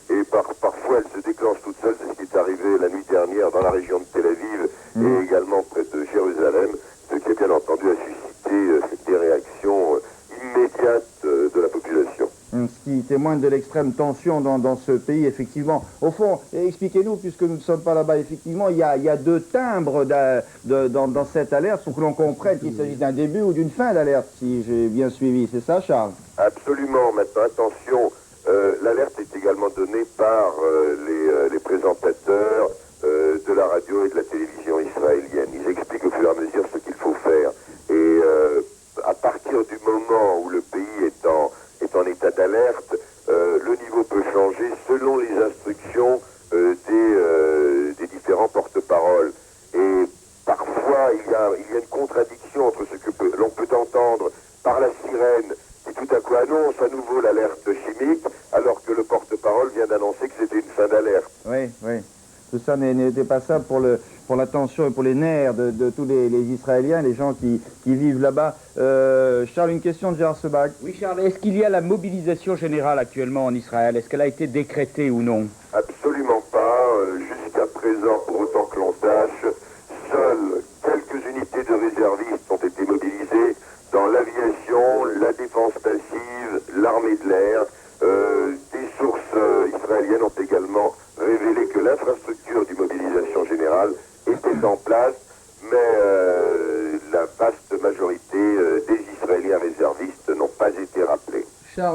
Et parfois, elles se déclenchent toutes seules. C'est ce qui est arrivé la nuit dernière dans la région de Tel Aviv et également près de Jérusalem, ce qui, bien entendu, a suscité des réactions immédiates de la population. Ce qui témoigne de l'extrême tension dans ce pays, effectivement. Au fond, expliquez-nous, puisque nous ne sommes pas là-bas, effectivement, il y a deux timbres dans cette alerte pour que l'on comprenne qu'il s'agit d'un début ou d'une fin d'alerte, si j'ai bien suivi. C'est ça, Charles? Absolument. Maintenant, attention, l'alerte est également donnée par les présentateurs de la radio et de la télévision israélienne. Ils expliquent au fur et à mesure ce qu'il faut faire. Et à partir du moment où le pays est en état d'alerte, le niveau peut changer selon les instructions des différents porte-paroles. Et parfois, il y a une contradiction entre ce que l'on peut entendre par la sirène qui tout à coup annonce à nouveau l'alerte chimique, alors que le porte-parole vient d'annoncer que c'était une fin d'alerte. Oui, oui. Tout ça n'était pas ça pour l'attention et pour les nerfs de tous les Israéliens, les gens qui vivent là-bas. Charles, une question de Gérard Sebag. Oui, Charles, est-ce qu'il y a la mobilisation générale actuellement en Israël? Est-ce qu'elle a été décrétée ou non? Absolument pas. Jusqu'à présent, pour autant que l'on sache, seules quelques unités de réservistes ont été mobilisées dans l'aviation, la défense passive, l'armée de l'air. Des sources israéliennes ont également révélé que l'infrastructure du mobilisation générale était en place, mais la vaste majorité des Israéliens réservistes n'ont pas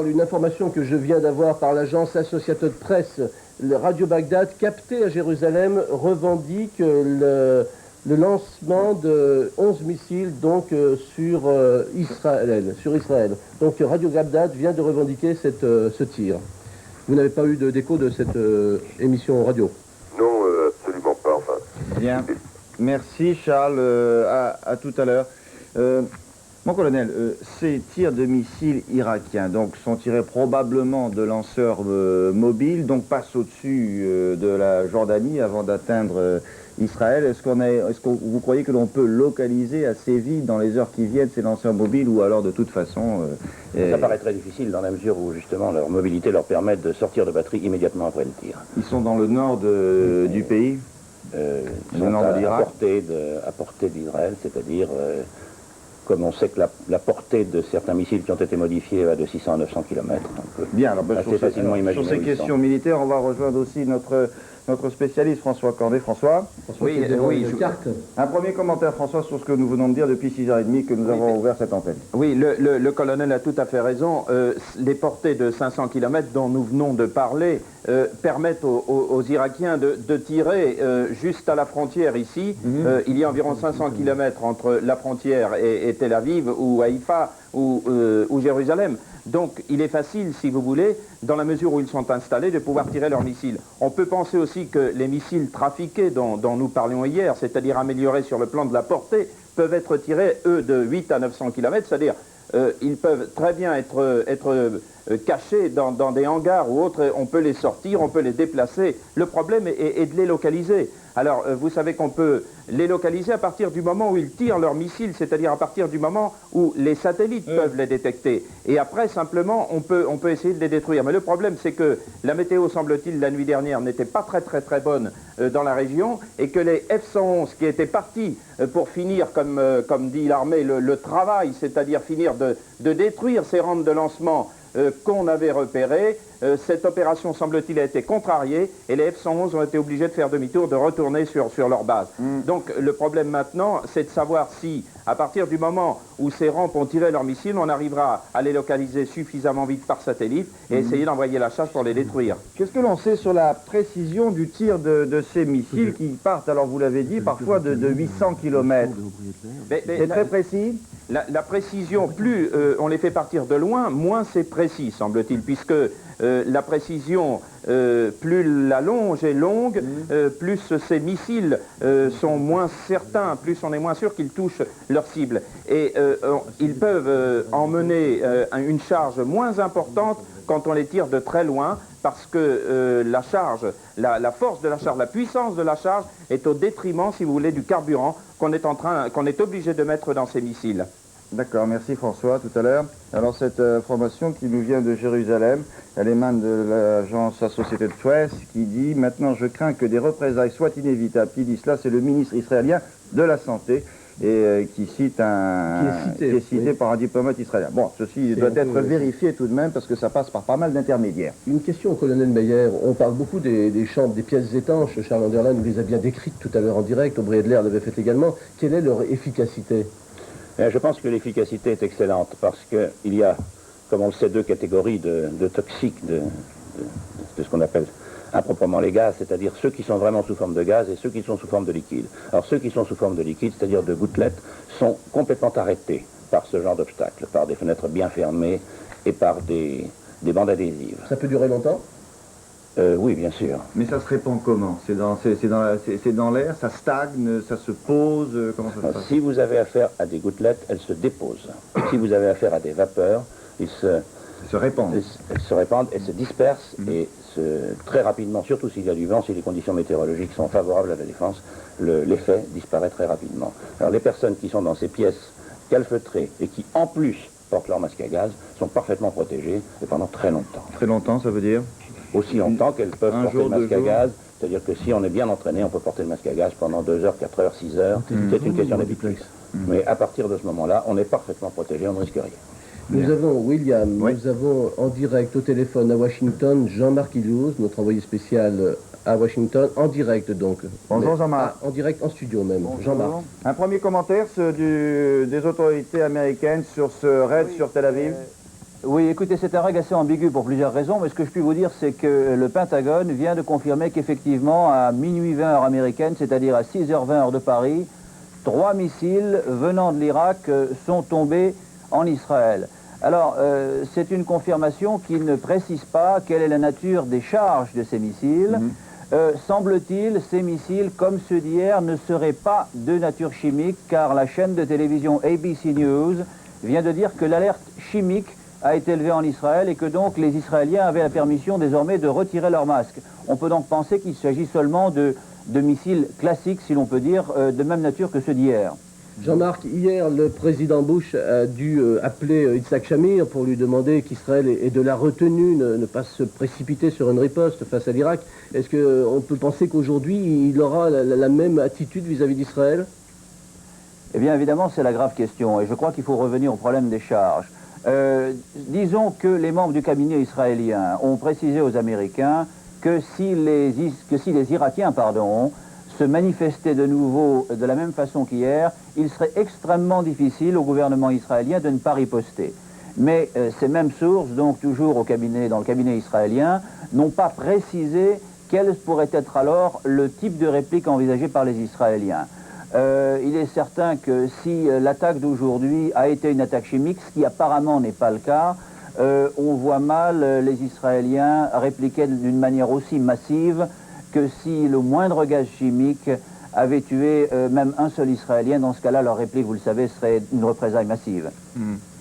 Charles, une information que je viens d'avoir par l'agence Associated Press, le Radio Bagdad, capté à Jérusalem, revendique le lancement de 11 missiles donc, sur Israël. Donc Radio Bagdad vient de revendiquer ce tir. Vous n'avez pas eu d'écho de cette émission radio? Non, absolument pas, enfin. Bien. Merci Charles, à tout à l'heure. Mon colonel, ces tirs de missiles irakiens donc, sont tirés probablement de lanceurs mobiles, donc passent au-dessus de la Jordanie avant d'atteindre Israël. Est-ce que vous croyez que l'on peut localiser assez vite dans les heures qui viennent ces lanceurs mobiles, ou alors de toute façon... Ça paraît très difficile dans la mesure où justement leur mobilité leur permet de sortir de batterie immédiatement après le tir. Ils sont dans le nord du pays, ils sont à portée d'Israël, c'est-à-dire... comme on sait que la portée de certains missiles qui ont été modifiés va de 600 à 900 km. Bien, alors assez facilement imaginer. Sur ces questions militaires, on va rejoindre aussi notre spécialiste François Cornet. François, oui, un premier commentaire, François, sur ce que nous venons de dire depuis 6h30 que nous avons ouvert cette antenne. Oui, le colonel a tout à fait raison. Les portées de 500 km dont nous venons de parler permettent aux Irakiens de tirer juste à la frontière ici. Il y a environ 500 km entre la frontière et Tel Aviv ou Haïfa ou Jérusalem. Donc il est facile, si vous voulez, dans la mesure où ils sont installés, de pouvoir tirer leurs missiles. On peut penser aussi que les missiles trafiqués dont nous parlions hier, c'est-à-dire améliorés sur le plan de la portée, peuvent être tirés, eux, de 8 à 900 km, c'est-à-dire ils peuvent très bien être cachés dans des hangars ou autres, on peut les sortir, on peut les déplacer. Le problème est de les localiser. Alors, vous savez qu'on peut les localiser à partir du moment où ils tirent leurs missiles, c'est-à-dire à partir du moment où les satellites peuvent les détecter. Et après, simplement, on peut essayer de les détruire. Mais le problème, c'est que la météo, semble-t-il, la nuit dernière, n'était pas très bonne dans la région, et que les F-111 qui étaient partis pour finir, comme dit l'armée, le travail, c'est-à-dire finir de détruire ces rampes de lancement qu'on avait repérées, cette opération, semble-t-il, a été contrariée, et les F-111 ont été obligés de faire demi-tour, de retourner sur leur base. Donc le problème maintenant, c'est de savoir si, à partir du moment où ces rampes ont tiré leurs missiles, on arrivera à les localiser suffisamment vite par satellite et essayer d'envoyer la charge pour les détruire. Qu'est-ce que l'on sait sur la précision du tir de ces missiles qui partent, alors vous l'avez dit, parfois de 800 km? C'est très précis? La précision, plus on les fait partir de loin, moins c'est précis, semble-t-il, puisque la précision, plus la longe est longue, plus ces missiles sont moins certains, plus on est moins sûr qu'ils touchent leur cible. Et ils peuvent emmener une charge moins importante quand on les tire de très loin, parce que la charge, la force de la charge, la puissance de la charge est au détriment, si vous voulez, du carburant qu'on est obligé de mettre dans ces missiles. D'accord, merci François, tout à l'heure. Alors cette information qui nous vient de Jérusalem, elle émane de l'agence Associated Press qui dit « Maintenant je crains que des représailles soient inévitables ». Qui dit cela, c'est le ministre israélien de la Santé, et qui est cité par un diplomate israélien. Bon, ceci doit être vérifié tout de même parce que ça passe par pas mal d'intermédiaires. Une question au colonel Meyer. On parle beaucoup des chambres, des pièces étanches. Charles Anderland nous les a bien décrites tout à l'heure en direct. Aubry Edler l'avait fait également. Quelle est leur efficacité? Je pense que l'efficacité est excellente parce qu'il y a, comme on le sait, deux catégories de toxiques, de ce qu'on appelle improprement les gaz, c'est-à-dire ceux qui sont vraiment sous forme de gaz et ceux qui sont sous forme de liquide. Alors ceux qui sont sous forme de liquide, c'est-à-dire de gouttelettes, sont complètement arrêtés par ce genre d'obstacles, par des fenêtres bien fermées et par des bandes adhésives. Ça peut durer longtemps? Oui, bien sûr. Mais ça se répand comment? C'est dans l'air, ça stagne, ça se pose, comment ça se passe? Si vous avez affaire à des gouttelettes, elles se déposent. Si vous avez affaire à des vapeurs, elles se répandent. Elles se répandent, elles se dispersent et très rapidement, surtout s'il y a du vent, si les conditions météorologiques sont favorables à la défense, l'effet disparaît très rapidement. Alors les personnes qui sont dans ces pièces calfeutrées et qui en plus portent leur masque à gaz sont parfaitement protégées et pendant très longtemps. Très longtemps, ça veut dire? Aussi longtemps qu'elles peuvent porter le masque à gaz, c'est-à-dire que si on est bien entraîné, on peut porter le masque à gaz pendant 2 heures, 4 heures, 6 heures, c'est une question d'habitude. Mais à partir de ce moment-là, on est parfaitement protégé, on ne risque rien. Nous avons, William, nous avons en direct au téléphone à Washington Jean-Marc Illouz, notre envoyé spécial à Washington, en direct donc. Bonjour Jean-Marc. En direct en studio même. Jean-Marc. Un premier commentaire des autorités américaines sur ce raid sur Tel Aviv? Oui, écoutez, c'est un règle assez ambigu pour plusieurs raisons, mais ce que je puis vous dire, c'est que le Pentagone vient de confirmer qu'effectivement, à minuit 20 heure américaine, c'est-à-dire à 6h20 heure de Paris, 3 missiles venant de l'Irak sont tombés en Israël. Alors, c'est une confirmation qui ne précise pas quelle est la nature des charges de ces missiles. Semble-t-il, ces missiles, comme ceux d'hier, ne seraient pas de nature chimique, car la chaîne de télévision ABC News vient de dire que l'alerte chimique a été élevée en Israël et que donc les Israéliens avaient la permission désormais de retirer leurs masques. On peut donc penser qu'il s'agit seulement de missiles classiques, si l'on peut dire, de même nature que ceux d'hier. Jean-Marc, hier, le président Bush a dû appeler Yitzhak Shamir pour lui demander qu'Israël ait de la retenue, ne pas se précipiter sur une riposte face à l'Irak. Est-ce qu'on peut penser qu'aujourd'hui, il aura la même attitude vis-à-vis d'Israël? Eh bien, évidemment, c'est la grave question, et je crois qu'il faut revenir au problème des charges. Disons que les membres du cabinet israélien ont précisé aux Américains que si les Irakiens se manifestaient de nouveau de la même façon qu'hier, il serait extrêmement difficile au gouvernement israélien de ne pas riposter. Mais ces mêmes sources, donc toujours dans le cabinet israélien, n'ont pas précisé quel pourrait être alors le type de réplique envisagé par les Israéliens. Il est certain que si l'attaque d'aujourd'hui a été une attaque chimique, ce qui apparemment n'est pas le cas, on voit mal les Israéliens répliquer d'une manière aussi massive que si le moindre gaz chimique avait tué même un seul Israélien. Dans ce cas-là, leur réplique, vous le savez, serait une représaille massive.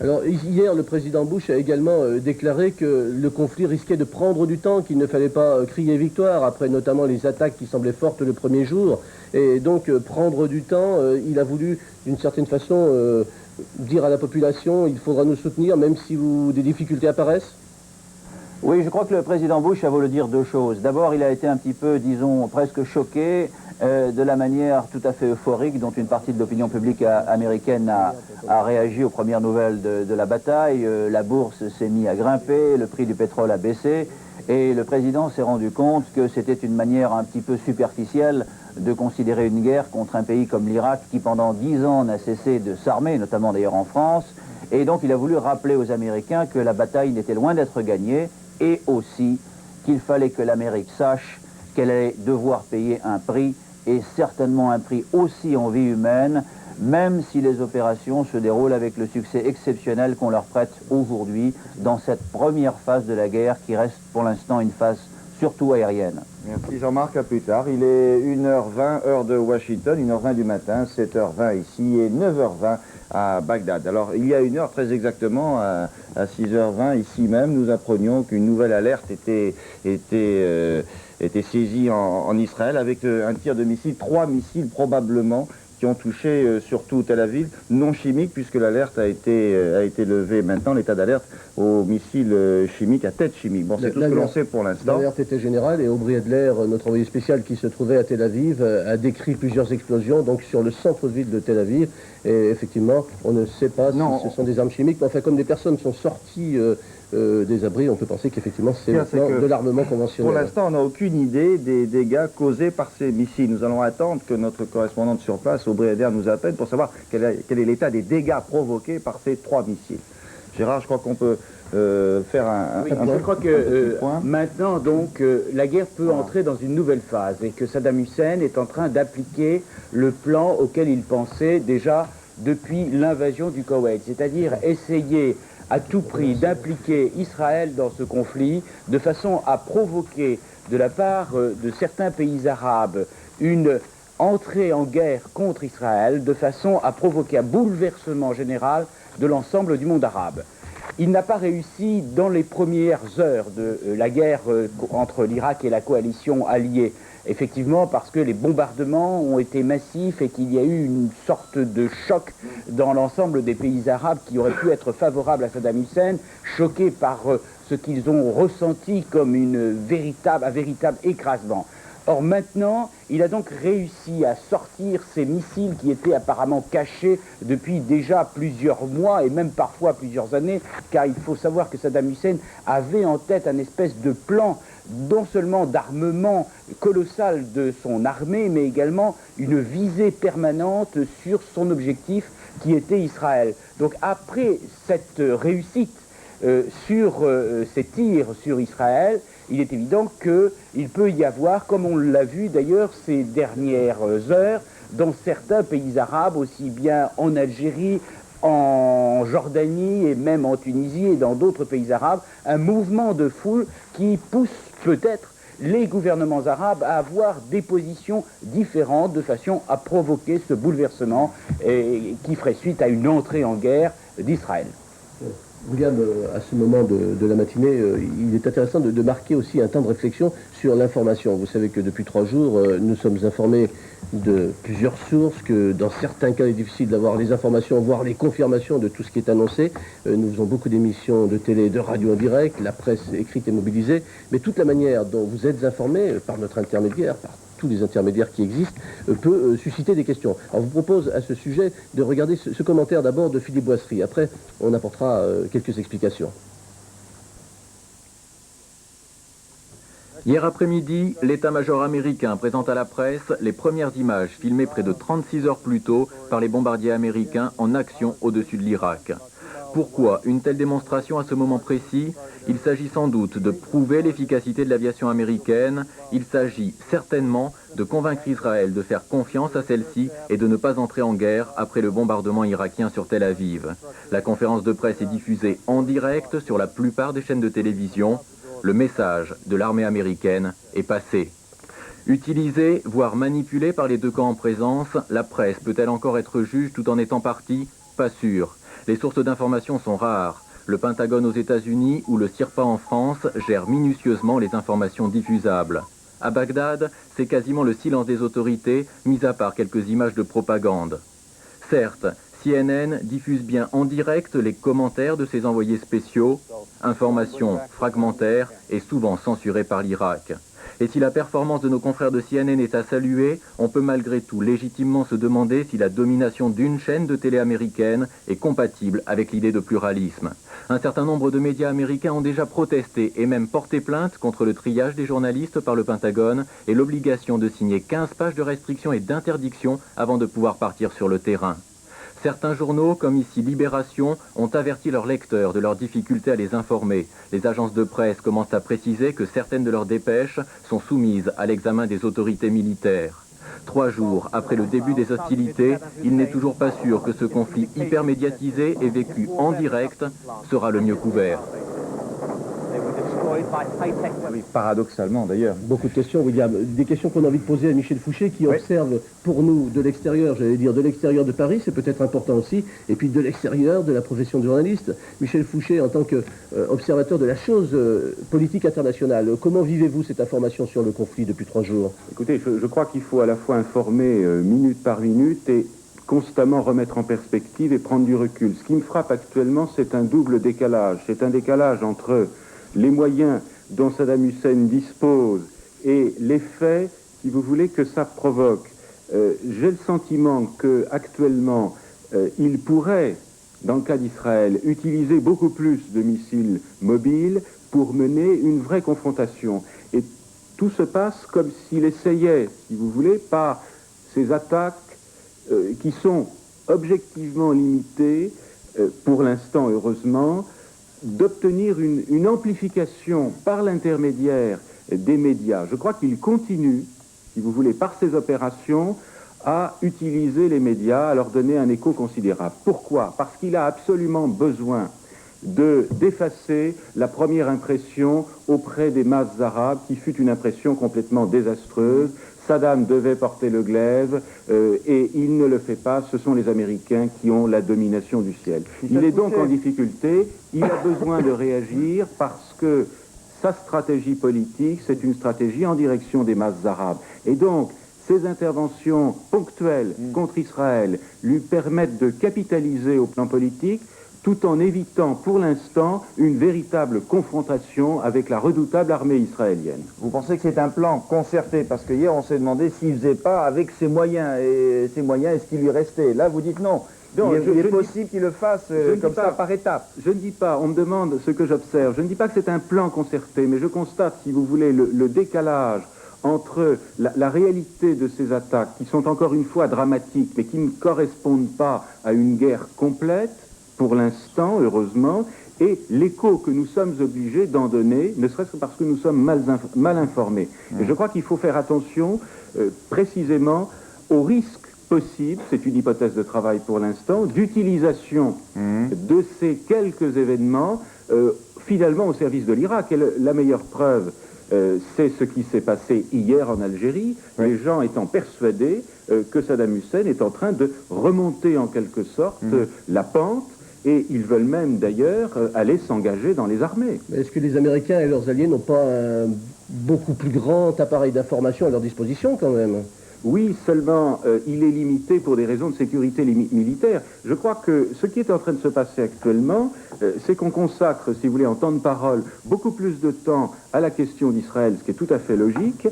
Alors hier, le président Bush a également déclaré que le conflit risquait de prendre du temps, qu'il ne fallait pas crier victoire, après notamment les attaques qui semblaient fortes le premier jour. Et donc prendre du temps, il a voulu d'une certaine façon dire à la population, il faudra nous soutenir même si des difficultés apparaissent. Oui, je crois que le président Bush a voulu dire deux choses. D'abord, il a été un petit peu, disons, presque choqué de la manière tout à fait euphorique dont une partie de l'opinion publique américaine a réagi aux premières nouvelles de la bataille. La bourse s'est mise à grimper, le prix du pétrole a baissé, et le président s'est rendu compte que c'était une manière un petit peu superficielle de considérer une guerre contre un pays comme l'Irak qui pendant 10 ans n'a cessé de s'armer, notamment d'ailleurs en France. Et donc il a voulu rappeler aux Américains que la bataille n'était loin d'être gagnée, et aussi qu'il fallait que l'Amérique sache qu'elle allait devoir payer un prix, et certainement un prix aussi en vie humaine, même si les opérations se déroulent avec le succès exceptionnel qu'on leur prête aujourd'hui dans cette première phase de la guerre qui reste pour l'instant une phase surtout aérienne. Merci Jean-Marc, à plus tard. Il est 1h20 heure de Washington, 1h20 du matin, 7h20 ici et 9h20 à Bagdad. Alors il y a une heure très exactement, à 6h20 ici même, nous apprenions qu'une nouvelle alerte était saisie en Israël avec un tir de missile, 3 missiles probablement, qui ont touché surtout Tel Aviv, non chimique, puisque l'alerte a été levée maintenant, l'état d'alerte aux missiles chimiques à tête chimique. Bon, c'est tout ce que l'on sait pour l'instant. L'alerte était générale et Aubry Adler, notre envoyé spécial qui se trouvait à Tel Aviv, a décrit plusieurs explosions donc sur le centre-ville de Tel Aviv. Et effectivement, on ne sait pas si ce sont des armes chimiques, mais enfin, comme des personnes sont sorties des abris, on peut penser qu'effectivement c'est de l'armement conventionnel. Pour l'instant, on n'a aucune idée des dégâts causés par ces missiles. Nous allons attendre que notre correspondante sur place, Aubry Adler, nous appelle pour savoir quel est l'état des dégâts provoqués par ces 3 missiles. Gérard, je crois qu'on peut faire un je crois que maintenant, donc, la guerre peut entrer dans une nouvelle phase et que Saddam Hussein est en train d'appliquer le plan auquel il pensait déjà depuis l'invasion du Koweït, c'est-à-dire essayer à tout prix d'impliquer Israël dans ce conflit de façon à provoquer de la part de certains pays arabes une entrée en guerre contre Israël de façon à provoquer un bouleversement général de l'ensemble du monde arabe. Il n'a pas réussi dans les premières heures de la guerre entre l'Irak et la coalition alliée, effectivement parce que les bombardements ont été massifs et qu'il y a eu une sorte de choc dans l'ensemble des pays arabes qui auraient pu être favorables à Saddam Hussein, choqués par ce qu'ils ont ressenti comme un véritable écrasement. Or maintenant, il a donc réussi à sortir ces missiles qui étaient apparemment cachés depuis déjà plusieurs mois et même parfois plusieurs années, car il faut savoir que Saddam Hussein avait en tête un espèce de plan non seulement d'armement colossal de son armée, mais également une visée permanente sur son objectif qui était Israël. Donc après cette réussite sur ces tirs sur Israël, il est évident qu'il peut y avoir, comme on l'a vu d'ailleurs ces dernières heures, dans certains pays arabes, aussi bien en Algérie, en Jordanie et même en Tunisie et dans d'autres pays arabes, un mouvement de foule qui pousse peut-être les gouvernements arabes à avoir des positions différentes de façon à provoquer ce bouleversement qui ferait suite à une entrée en guerre d'Israël. William, à ce moment de la matinée, il est intéressant de marquer aussi un temps de réflexion sur l'information. Vous savez que depuis 3 jours, nous sommes informés de plusieurs sources, que dans certains cas, il est difficile d'avoir les informations, voire les confirmations de tout ce qui est annoncé. Nous faisons beaucoup d'émissions de télé et de radio en direct, la presse écrite est mobilisée, mais toute la manière dont vous êtes informés, par notre intermédiaire, par tous les intermédiaires qui existent, peut susciter des questions. Alors, je vous propose à ce sujet de regarder ce commentaire d'abord de Philippe Boisserie. Après, on apportera quelques explications. Hier après-midi, l'état-major américain présente à la presse les premières images filmées près de 36 heures plus tôt par les bombardiers américains en action au-dessus de l'Irak. Pourquoi une telle démonstration à ce moment précis? Il s'agit sans doute de prouver l'efficacité de l'aviation américaine. Il s'agit certainement de convaincre Israël de faire confiance à celle-ci et de ne pas entrer en guerre après le bombardement irakien sur Tel Aviv. La conférence de presse est diffusée en direct sur la plupart des chaînes de télévision. Le message de l'armée américaine est passé. Utilisée, voire manipulée par les deux camps en présence, la presse peut-elle encore être juge tout en étant partie? Pas sûr. Les sources d'information sont rares. Le Pentagone aux États-Unis ou le CIRPA en France gèrent minutieusement les informations diffusables. À Bagdad, c'est quasiment le silence des autorités, mis à part quelques images de propagande. Certes, CNN diffuse bien en direct les commentaires de ses envoyés spéciaux, informations fragmentaires et souvent censurées par l'Irak. Et si la performance de nos confrères de CNN est à saluer, on peut malgré tout légitimement se demander si la domination d'une chaîne de télé américaine est compatible avec l'idée de pluralisme. Un certain nombre de médias américains ont déjà protesté et même porté plainte contre le triage des journalistes par le Pentagone et l'obligation de signer 15 pages de restrictions et d'interdictions avant de pouvoir partir sur le terrain. Certains journaux, comme ici Libération, ont averti leurs lecteurs de leurs difficultés à les informer. Les agences de presse commencent à préciser que certaines de leurs dépêches sont soumises à l'examen des autorités militaires. 3 jours après le début des hostilités, il n'est toujours pas sûr que ce conflit hypermédiatisé et vécu en direct sera le mieux couvert. Oui, paradoxalement d'ailleurs. Beaucoup de questions, William. Des questions qu'on a envie de poser à Michel Fouché qui observe pour nous de l'extérieur, j'allais dire de l'extérieur de Paris, c'est peut-être important aussi, et puis de l'extérieur de la profession de journaliste. Michel Fouché, en tant qu'observateur de la chose politique internationale, comment vivez-vous cette information sur le conflit depuis 3 jours? Écoutez, je crois qu'il faut à la fois informer minute par minute et constamment remettre en perspective et prendre du recul. Ce qui me frappe actuellement, c'est un double décalage. C'est un décalage entre les moyens dont Saddam Hussein dispose et l'effet, si vous voulez, que ça provoque. J'ai le sentiment qu'actuellement, il pourrait, dans le cas d'Israël, utiliser beaucoup plus de missiles mobiles pour mener une vraie confrontation. Et tout se passe comme s'il essayait, si vous voulez, par ces attaques qui sont objectivement limitées, pour l'instant heureusement, d'obtenir une amplification par l'intermédiaire des médias. Je crois qu'il continue, si vous voulez, par ces opérations, à utiliser les médias, à leur donner un écho considérable. Pourquoi? Parce qu'il a absolument besoin d'effacer la première impression auprès des masses arabes, qui fut une impression complètement désastreuse. Saddam devait porter le glaive et il ne le fait pas. Ce sont les Américains qui ont la domination du ciel. Il est donc en difficulté. Il a besoin de réagir parce que sa stratégie politique, c'est une stratégie en direction des masses arabes. Et donc, ces interventions ponctuelles contre Israël lui permettent de capitaliser au plan politique, tout en évitant pour l'instant une véritable confrontation avec la redoutable armée israélienne. Vous pensez que c'est un plan concerté? Parce que hier on s'est demandé s'il ne faisait pas avec ses moyens, et ses moyens, est-ce qu'il lui restait? Là vous dites non. Non, il est possible qu'il le fasse comme ça, par étapes. Je ne dis pas, on me demande ce que j'observe, je ne dis pas que c'est un plan concerté, mais je constate, si vous voulez, le décalage entre la réalité de ces attaques, qui sont encore une fois dramatiques, mais qui ne correspondent pas à une guerre complète, pour l'instant, heureusement, et l'écho que nous sommes obligés d'en donner, ne serait-ce que parce que nous sommes mal informés. Et je crois qu'il faut faire attention précisément aux risques possibles, c'est une hypothèse de travail pour l'instant, d'utilisation de ces quelques événements finalement au service de l'Irak. Et la meilleure preuve, c'est ce qui s'est passé hier en Algérie, les gens étant persuadés que Saddam Hussein est en train de remonter en quelque sorte la pente, et ils veulent même d'ailleurs aller s'engager dans les armées. Est-ce que les Américains et leurs alliés n'ont pas un beaucoup plus grand appareil d'information à leur disposition quand même? Oui, seulement il est limité pour des raisons de sécurité militaire. Je crois que ce qui est en train de se passer actuellement, c'est qu'on consacre, si vous voulez, en temps de parole, beaucoup plus de temps à la question d'Israël, ce qui est tout à fait logique,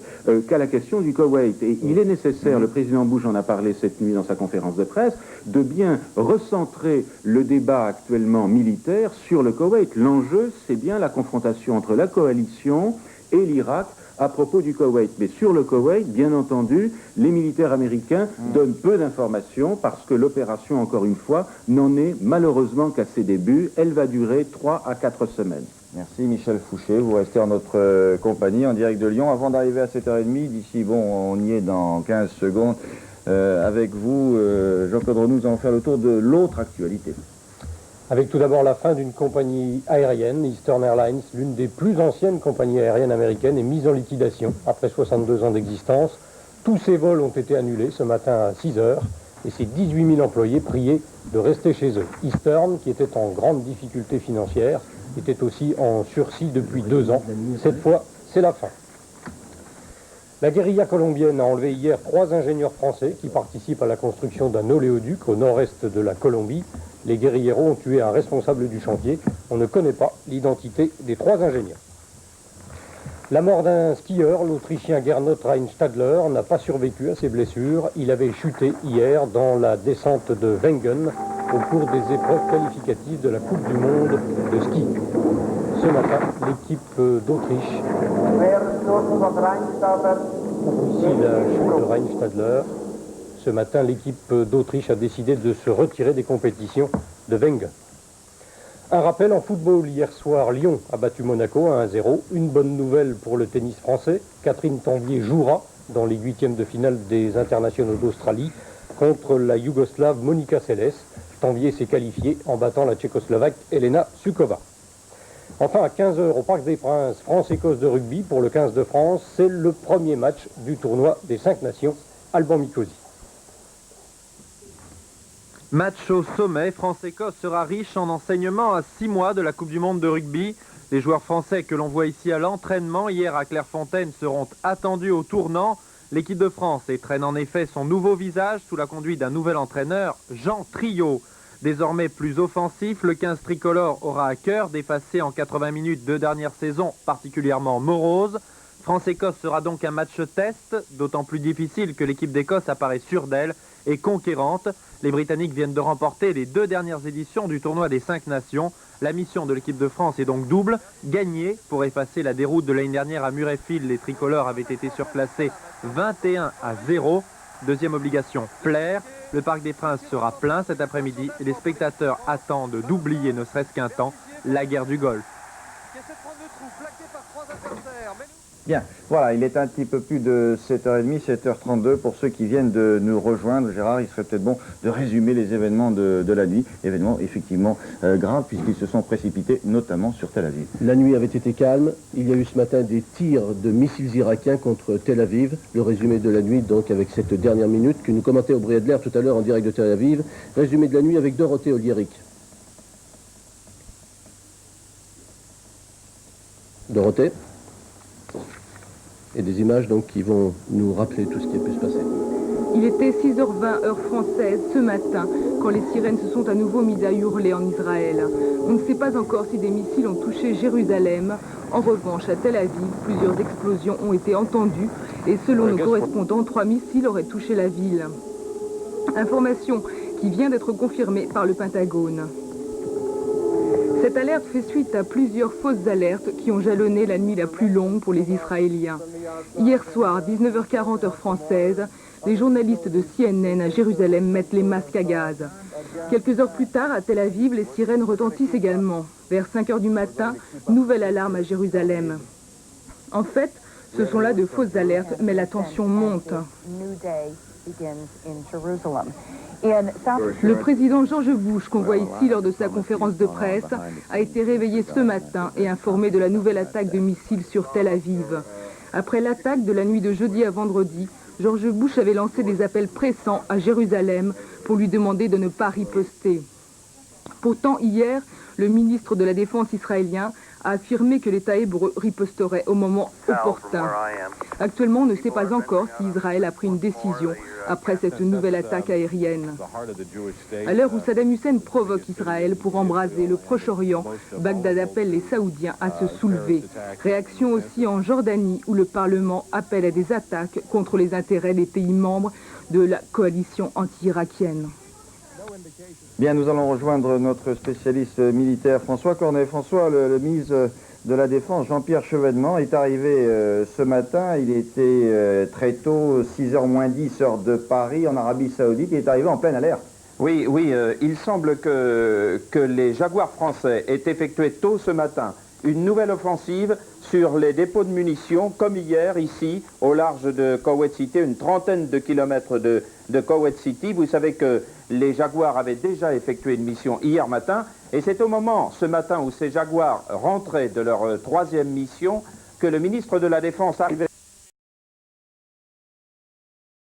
qu'à la question du Koweït. Et il est nécessaire, le président Bush en a parlé cette nuit dans sa conférence de presse, de bien recentrer le débat actuellement militaire sur le Koweït. L'enjeu, c'est bien la confrontation entre la coalition et l'Irak à propos du Koweït. Mais sur le Koweït, bien entendu, les militaires américains donnent peu d'informations parce que l'opération, encore une fois, n'en est malheureusement qu'à ses débuts. Elle va durer 3 à 4 semaines. Merci Michel Fouché, vous restez en notre compagnie en direct de Lyon. Avant d'arriver à 7h30, d'ici, bon, on y est dans 15 secondes, avec vous, Jean-Claude Renou, nous allons faire le tour de l'autre actualité. Avec tout d'abord la fin d'une compagnie aérienne, Eastern Airlines, l'une des plus anciennes compagnies aériennes américaines, est mise en liquidation après 62 ans d'existence. Tous ses vols ont été annulés ce matin à 6 heures et ses 18 000 employés priés de rester chez eux. Eastern, qui était en grande difficulté financière, était aussi en sursis depuis 2 ans. Cette fois, c'est la fin. La guérilla colombienne a enlevé hier 3 ingénieurs français qui participent à la construction d'un oléoduc au nord-est de la Colombie. Les guérilleros ont tué un responsable du chantier. On ne connaît pas l'identité des 3 ingénieurs. La mort d'un skieur, l'Autrichien Gernot Rheinstadler, n'a pas survécu à ses blessures. Il avait chuté hier dans la descente de Wengen au cours des épreuves qualificatives de la Coupe du Monde de ski. Ce matin, l'équipe d'Autriche, ici la chute de Rheinstadler, ce matin, l'équipe d'Autriche a décidé de se retirer des compétitions de Wengen. Un rappel en football, hier soir, Lyon a battu Monaco à 1-0. Une bonne nouvelle pour le tennis français. Catherine Tanvier jouera dans les 8e de finale des internationaux d'Australie contre la Yougoslave Monica Seles. Tanvier s'est qualifiée en battant la Tchécoslovaque Elena Sukova. Enfin, à 15h au Parc des Princes, France-Écosse de rugby pour le 15 de France. C'est le premier match du tournoi des 5 nations, Alban Mikosi. Match au sommet, France-Écosse sera riche en enseignements à 6 mois de la Coupe du Monde de rugby. Les joueurs français que l'on voit ici à l'entraînement hier à Clairefontaine seront attendus au tournant. L'équipe de France étrenne en effet son nouveau visage sous la conduite d'un nouvel entraîneur, Jean Triot. Désormais plus offensif, le 15 tricolore aura à cœur d'effacer en 80 minutes 2 dernières saisons particulièrement moroses. France-Écosse sera donc un match test, d'autant plus difficile que l'équipe d'Écosse apparaît sûre d'elle et conquérante. Les Britanniques viennent de remporter les 2 dernières éditions du tournoi des 5 nations. La mission de l'équipe de France est donc double. Gagner pour effacer la déroute de l'année dernière à Murrayfield. Les tricolores avaient été surclassés 21-0. Deuxième obligation, plaire. Le Parc des Princes sera plein cet après-midi et les spectateurs attendent d'oublier ne serait-ce qu'un temps la guerre du Golfe. Bien, voilà, il est un petit peu plus de 7h30, 7h32 pour ceux qui viennent de nous rejoindre. Gérard, il serait peut-être bon de résumer les événements de la nuit, événements effectivement graves puisqu'ils se sont précipités notamment sur Tel Aviv. La nuit avait été calme, il y a eu ce matin des tirs de missiles irakiens contre Tel Aviv. Le résumé de la nuit donc avec cette dernière minute que nous commentait Aubry Adler tout à l'heure en direct de Tel Aviv. Résumé de la nuit avec Dorothée Oliéric. Dorothée. Et des images donc qui vont nous rappeler tout ce qui a pu se passer. Il était 6h20 heure française ce matin quand les sirènes se sont à nouveau mises à hurler en Israël. On ne sait pas encore si des missiles ont touché Jérusalem. En revanche, à Tel Aviv, plusieurs explosions ont été entendues et selon nos correspondants, 3 missiles auraient touché la ville. Information qui vient d'être confirmée par le Pentagone. Cette alerte fait suite à plusieurs fausses alertes qui ont jalonné la nuit la plus longue pour les Israéliens. Hier soir, 19h40 heure française, les journalistes de CNN à Jérusalem mettent les masques à gaz. Quelques heures plus tard, à Tel Aviv, les sirènes retentissent également. Vers 5 heures du matin, nouvelle alarme à Jérusalem. En fait, ce sont là de fausses alertes, mais la tension monte. Le président George Bush, qu'on voit ici lors de sa conférence de presse, a été réveillé ce matin et informé de la nouvelle attaque de missiles sur Tel Aviv. Après l'attaque de la nuit de jeudi à vendredi, George Bush avait lancé des appels pressants à Jérusalem pour lui demander de ne pas riposter. Pourtant, hier, le ministre de la Défense israélien a affirmé que l'État hébreu riposterait au moment opportun. Actuellement, on ne sait pas encore si Israël a pris une décision après cette nouvelle attaque aérienne. À l'heure où Saddam Hussein provoque Israël pour embraser le Proche-Orient, Bagdad appelle les Saoudiens à se soulever. Réaction aussi en Jordanie, où le Parlement appelle à des attaques contre les intérêts des pays membres de la coalition anti-irakienne. Bien, nous allons rejoindre notre spécialiste militaire François Cornet. François, le ministre de la Défense, Jean-Pierre Chevènement, est arrivé ce matin. Il était très tôt, 6h moins 10 heure de Paris, en Arabie Saoudite. Il est arrivé en pleine alerte. Oui, il semble que les Jaguars français aient effectué tôt ce matin une nouvelle offensive sur les dépôts de munitions, comme hier, ici, au large de Kuwait City, une trentaine de kilomètres de Kuwait City. Vous savez que les Jaguars avaient déjà effectué une mission hier matin, et c'est au moment, ce matin, où ces Jaguars rentraient de leur troisième mission, que le ministre de la Défense arrivait